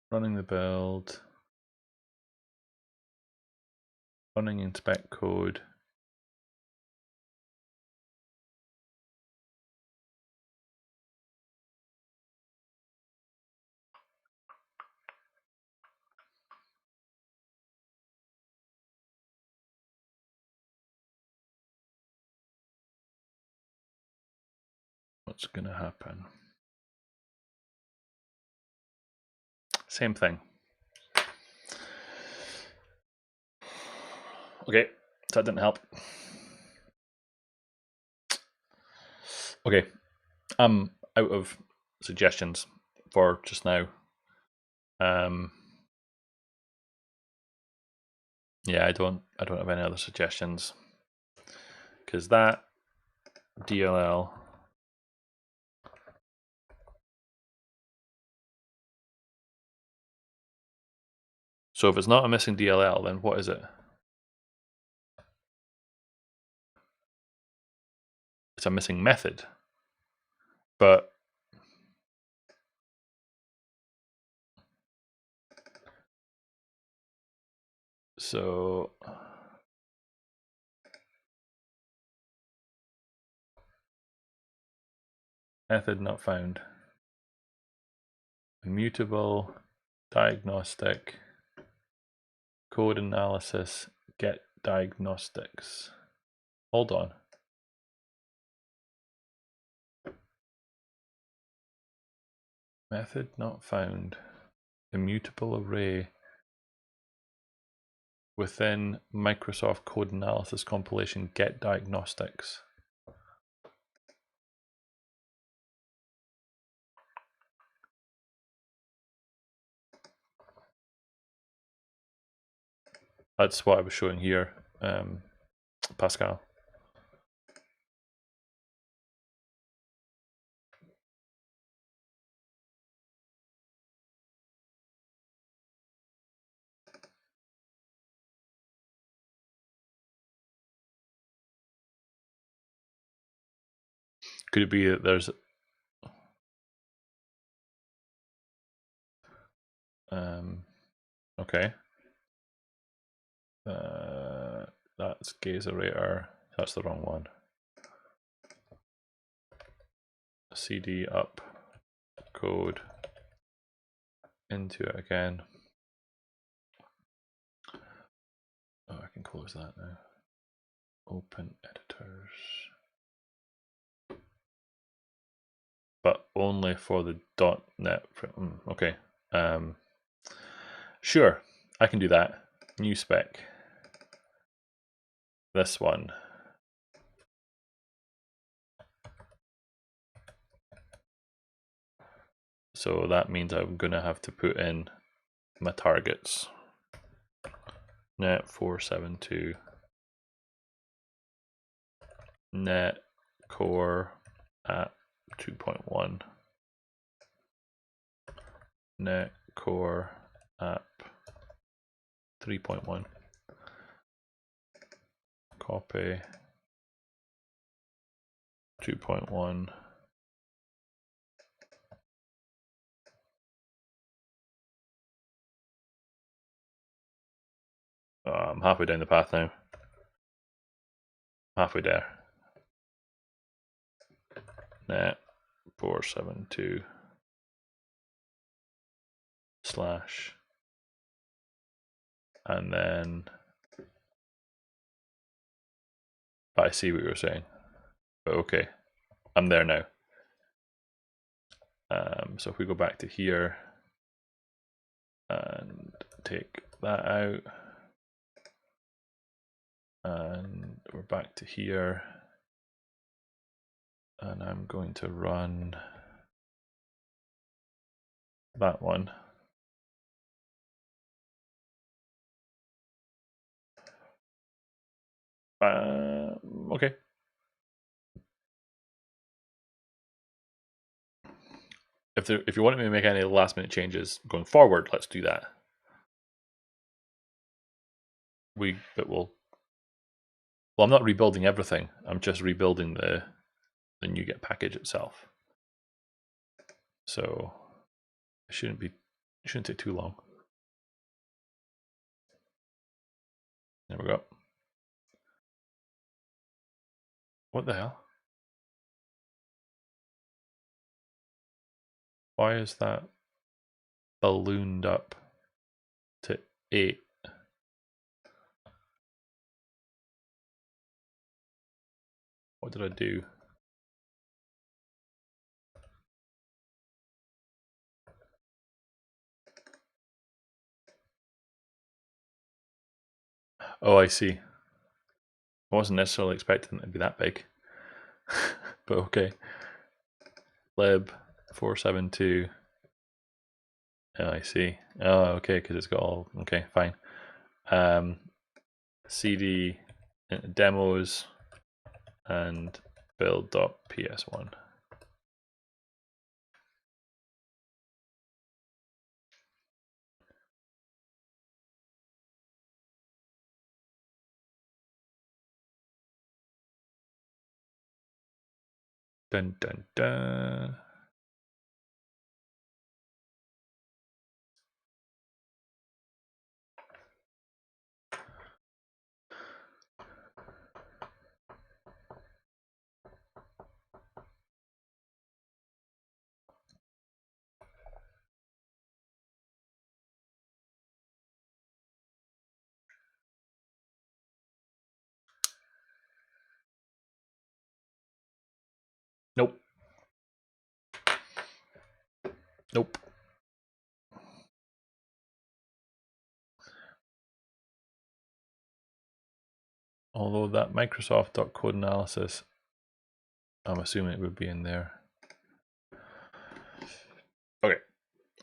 Running the build. Running inspect code. What's going to happen? Same thing. Okay, so that didn't help. Okay, I'm out of suggestions for just now. Yeah, I don't have any other suggestions because that DLL so if it's not a missing DLL, then what is it? It's a missing method. But so method not found. Immutable, diagnostic, code analysis, get diagnostics. Hold on. Method not found. Immutable array within Microsoft Code Analysis compilation get diagnostics. That's what I was showing here, Pascal. Could it be that there's okay. That's Gazorator. That's the wrong one. CD up code into it again. Oh, I can close that now. Open editors. But only for the .NET. Okay. Sure, I can do that. New spec. This one. So that means I'm going to have to put in my targets. Net 472. Net core at 2.1. Net core app 3.1. Copy 2.1. I'm halfway down the path now. Halfway there. Net 472 slash, and then, but I see what you're saying. But okay, I'm there now. So if we go back to here and take that out, and we're back to here, and I'm going to run that one. Okay. If you want me to make any last minute changes going forward, let's do that. Well, I'm not rebuilding everything. I'm just rebuilding the NuGet package itself. So it shouldn't take too long. There we go. What the hell? Why is that ballooned up to 8? What did I do? Oh, I see. I wasn't necessarily expecting it to be that big. But okay. Lib 472. Oh, I see. Oh, okay, because it's got all. Okay, fine. CD demos and build.ps1. Dun dun dun. Nope. Nope. Although that Microsoft.code analysis, I'm assuming it would be in there. Okay,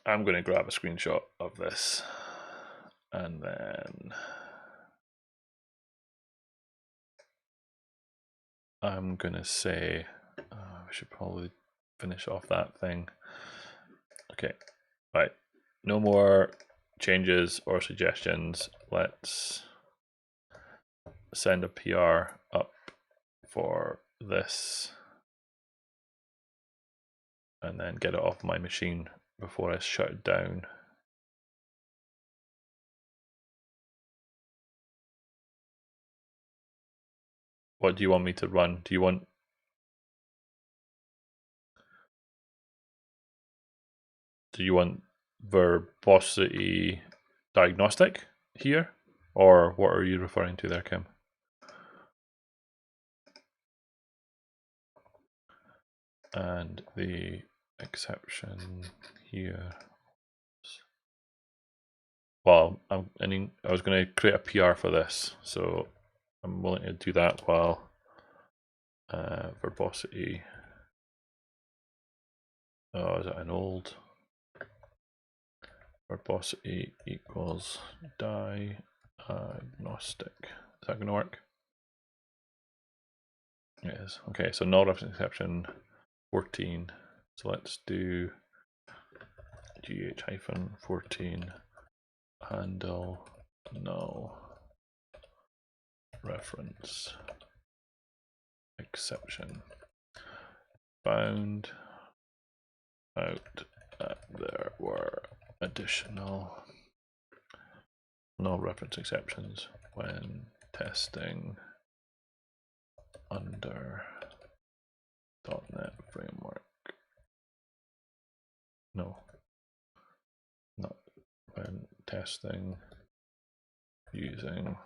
I'm going to grab a screenshot of this and then I'm gonna say we should probably finish off that thing. Okay, right. No more changes or suggestions. Let's send a PR up for this and then get it off my machine before I shut it down. What do you want me to run? Do you want verbosity diagnostic here, or what are you referring to there, Kim? And the exception here. Well, I was going to create a PR for this, so I'm willing to do that while verbosity. Oh, is it an old? Verbosity equals diagnostic. Is that going to work? It is. Okay, so null reference exception 14. So let's do gh-14 handle null reference exception. Found out that there were additional null reference exceptions when testing under .NET framework. No, not when testing using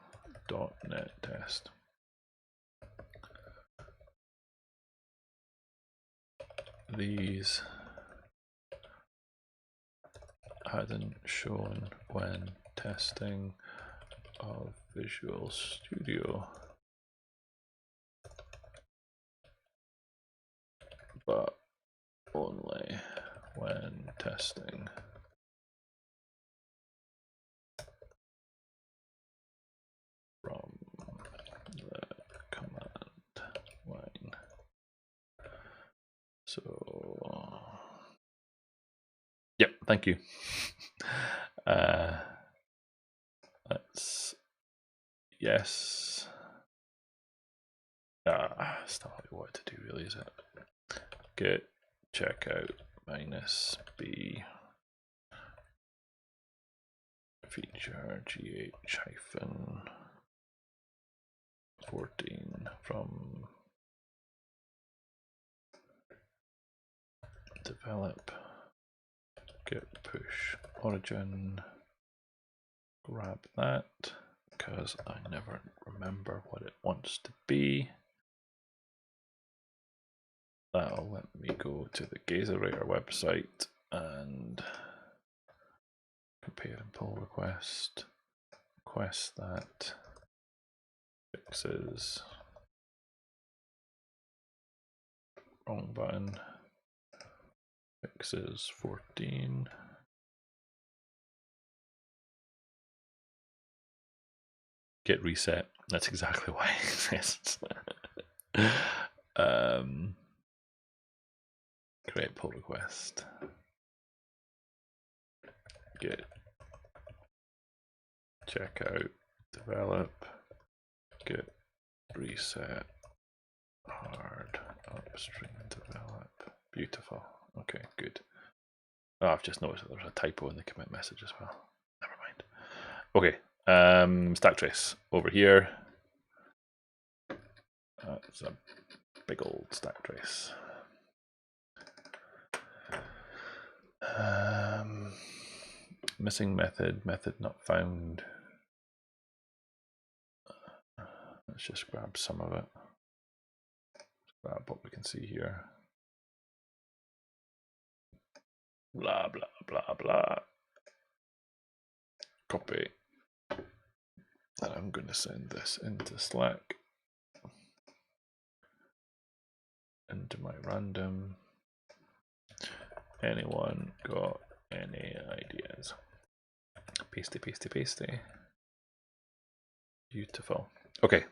.NET test. These hadn't shown when testing of Visual Studio, but only when testing from the command line. So, yep, thank you. Let's, yes. It's not what to do really, is it? Git checkout -b feature gh-14 from develop git push origin. Grab that because I never remember what it wants to be. That'll let me go to the Gazorator website and compare and pull request that fixes wrong button, fixes 14. Git reset. That's exactly why it exists. Create pull request. Git checkout develop git reset hard upstream develop. Beautiful. Okay, good. Oh, I've just noticed that there's a typo in the commit message as well. Never mind. Okay, stack trace over here. That's a big old stack trace. Missing method not found. Let's just grab some of it. Let's grab what we can see here. Blah, blah, blah, blah. Copy. And I'm going to send this into Slack. Into my random. Anyone got any ideas? Pasty, pasty, pasty. Beautiful. Okay.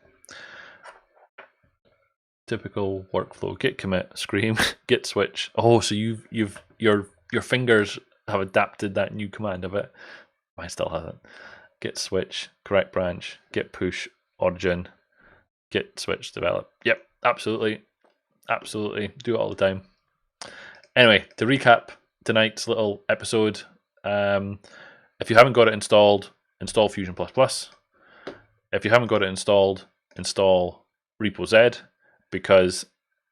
Typical workflow: git commit, scream, git switch. Oh, so your fingers have adapted that new command of it. Mine still hasn't. Git switch, correct branch, git push, origin, git switch, develop. Yep, absolutely, do it all the time. Anyway, to recap tonight's little episode, if you haven't got it installed, install Fusion++. If you haven't got it installed, install RepoZ, because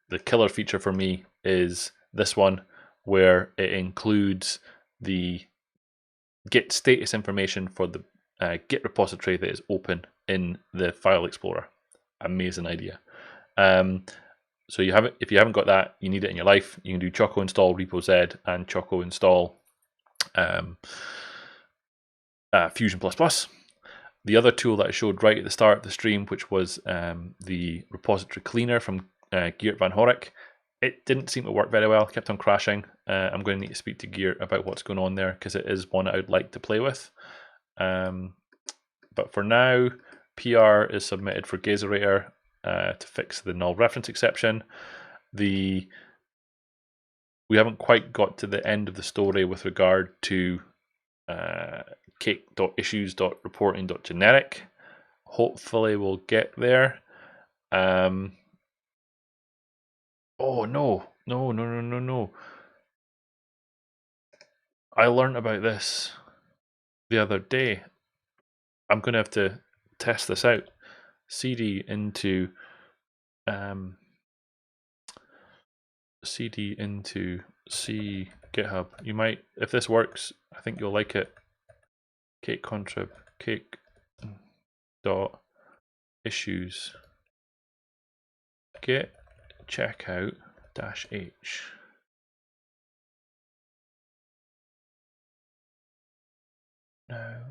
the killer feature for me is this one, where it includes the Git status information for the Git repository that is open in the file explorer. Amazing idea. So if you haven't got that, you need it in your life. You can do choco install RepoZ and choco install Fusion++. The other tool that I showed right at the start of the stream, which was the repository cleaner from Geert van Horik, it didn't seem to work very well. It kept on crashing. I'm going to need to speak to Geert about what's going on there, because it is one I would like to play with. But for now, PR is submitted for Gazorator to fix the null reference exception. We haven't quite got to the end of the story with regard to Cake.Issues.Reporting.Generic. Hopefully we'll get there. Oh no. I learned about this the other day. I'm going to have to test this out. CD into C GitHub. You might, if this works, I think you'll like it. Cake-Contrib, Cake.Issues. Git checkout -h. Now,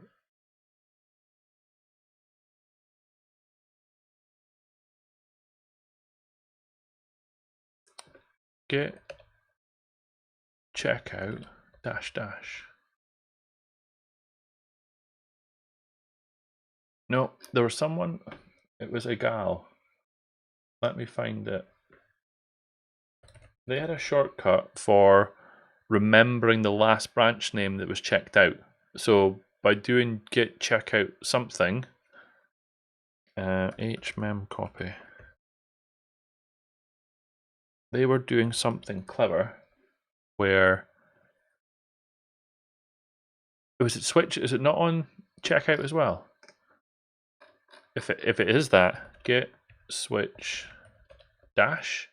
git checkout --. No, there was someone, it was a gal. Let me find it. They had a shortcut for remembering the last branch name that was checked out. So by doing git checkout something, hmem copy, they were doing something clever where, was it switch? Is it not on checkout as well? If it is that, git switch dash.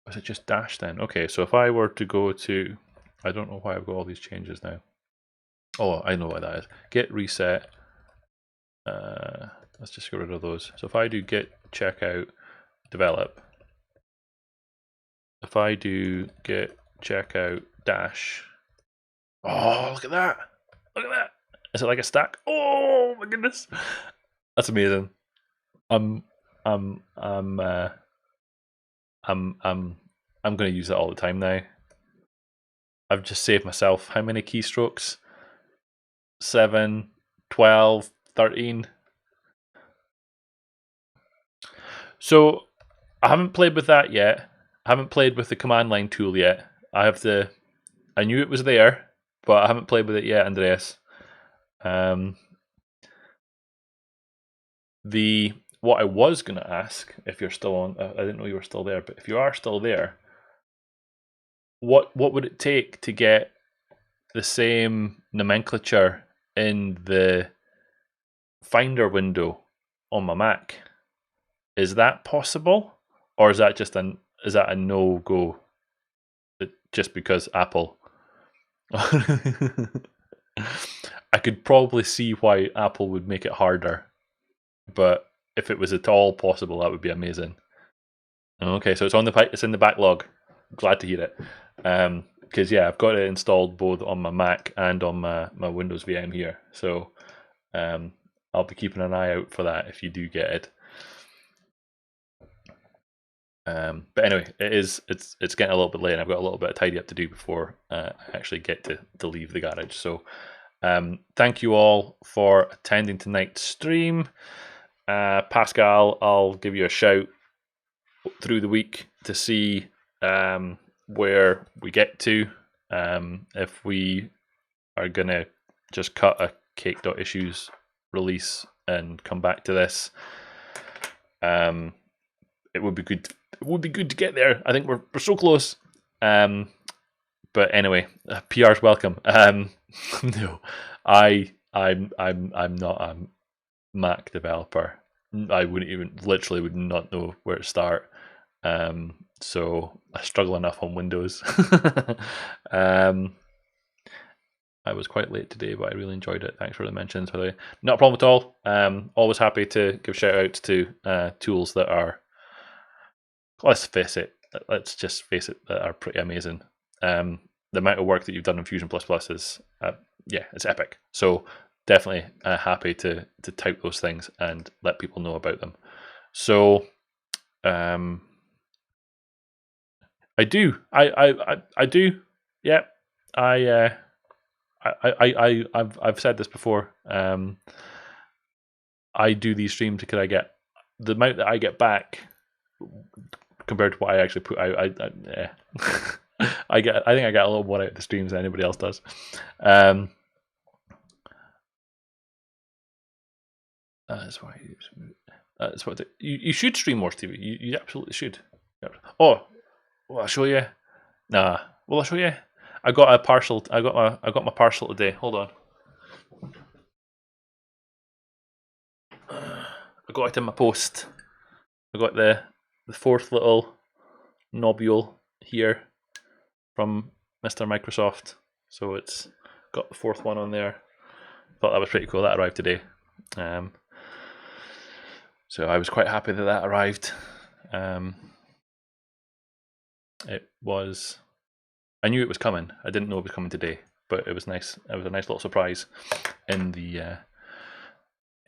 Was it just dash then? Okay, so if I were to go to, I don't know why I've got all these changes now. Oh, I know what that is. Git reset. Let's just get rid of those. So if I do git checkout develop, if I do git checkout dash, oh, look at that! Look at that! Is it like a stack? Oh my goodness, that's amazing. I'm going to use that all the time now. I've just saved myself how many keystrokes? 7, 12, 13. So I haven't played with that yet. I haven't played with the command line tool yet. I knew it was there, but I haven't played with it yet, Andreas. What I was going to ask, if you're still on, I didn't know you were still there, but if you are still there, what would it take to get the same nomenclature in the Finder window on my Mac? Is that possible, or is that just a no-go? Just because Apple. I could probably see why Apple would make it harder, but if it was at all possible, that would be amazing. Okay, so it's in the backlog. Glad to hear it. Because yeah, I've got it installed both on my Mac and on my Windows VM here. So I'll be keeping an eye out for that if you do get it. But anyway, it's getting a little bit late, and I've got a little bit of tidy up to do before I actually get to leave the garage. So Thank you all for attending tonight's stream. Pascal, I'll give you a shout through the week to see where we get to. If we are gonna just cut a Cake.Issues release and come back to this, it would be good. It would be good to get there. I think we're so close. But anyway, PR's welcome. No, I'm not a Mac developer. I literally would not know where to start. So I struggle enough on Windows. I was quite late today, but I really enjoyed it. Thanks for the mentions, by the way. Not a problem at all. Always happy to give shout outs to tools that are, let's just face it, that are pretty amazing. The amount of work that you've done in Fusion++ is, it's epic. So definitely happy to tout those things and let people know about them. So I do. I do. Yeah. I've said this before. I do these streams because I get the amount that I get back compared to what I actually put out. I think I get a little more out of the streams than anybody else does. That's why you should stream more, Stevie. You absolutely should. Oh, will I show you? Nah. Will I show you? I got a parcel. I got my parcel today. Hold on. I got it in my post. I got the fourth little nobule here from Mr. Microsoft. So it's got the fourth one on there. Thought that was pretty cool. That arrived today. So I was quite happy that arrived. It was. I knew it was coming. I didn't know it was coming today, but it was nice. It was a nice little surprise in the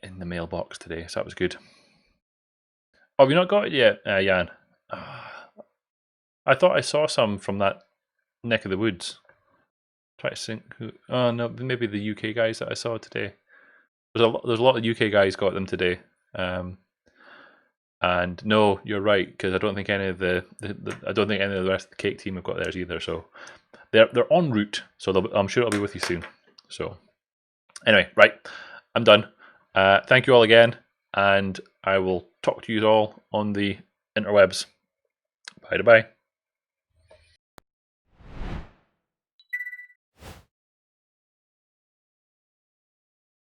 mailbox today, so that was good. Oh, have you not got it yet, Jan? I thought I saw some from that neck of the woods. Try to think. Oh no, maybe the UK guys that I saw today. There's a lot of UK guys got them today. And no, you're right, because I don't think any of the rest of the Cake team have got theirs either. So they're en route. So I'm sure it'll be with you soon. So anyway, right, I'm done. Thank you all again, and I will talk to you all on the interwebs. Bye bye.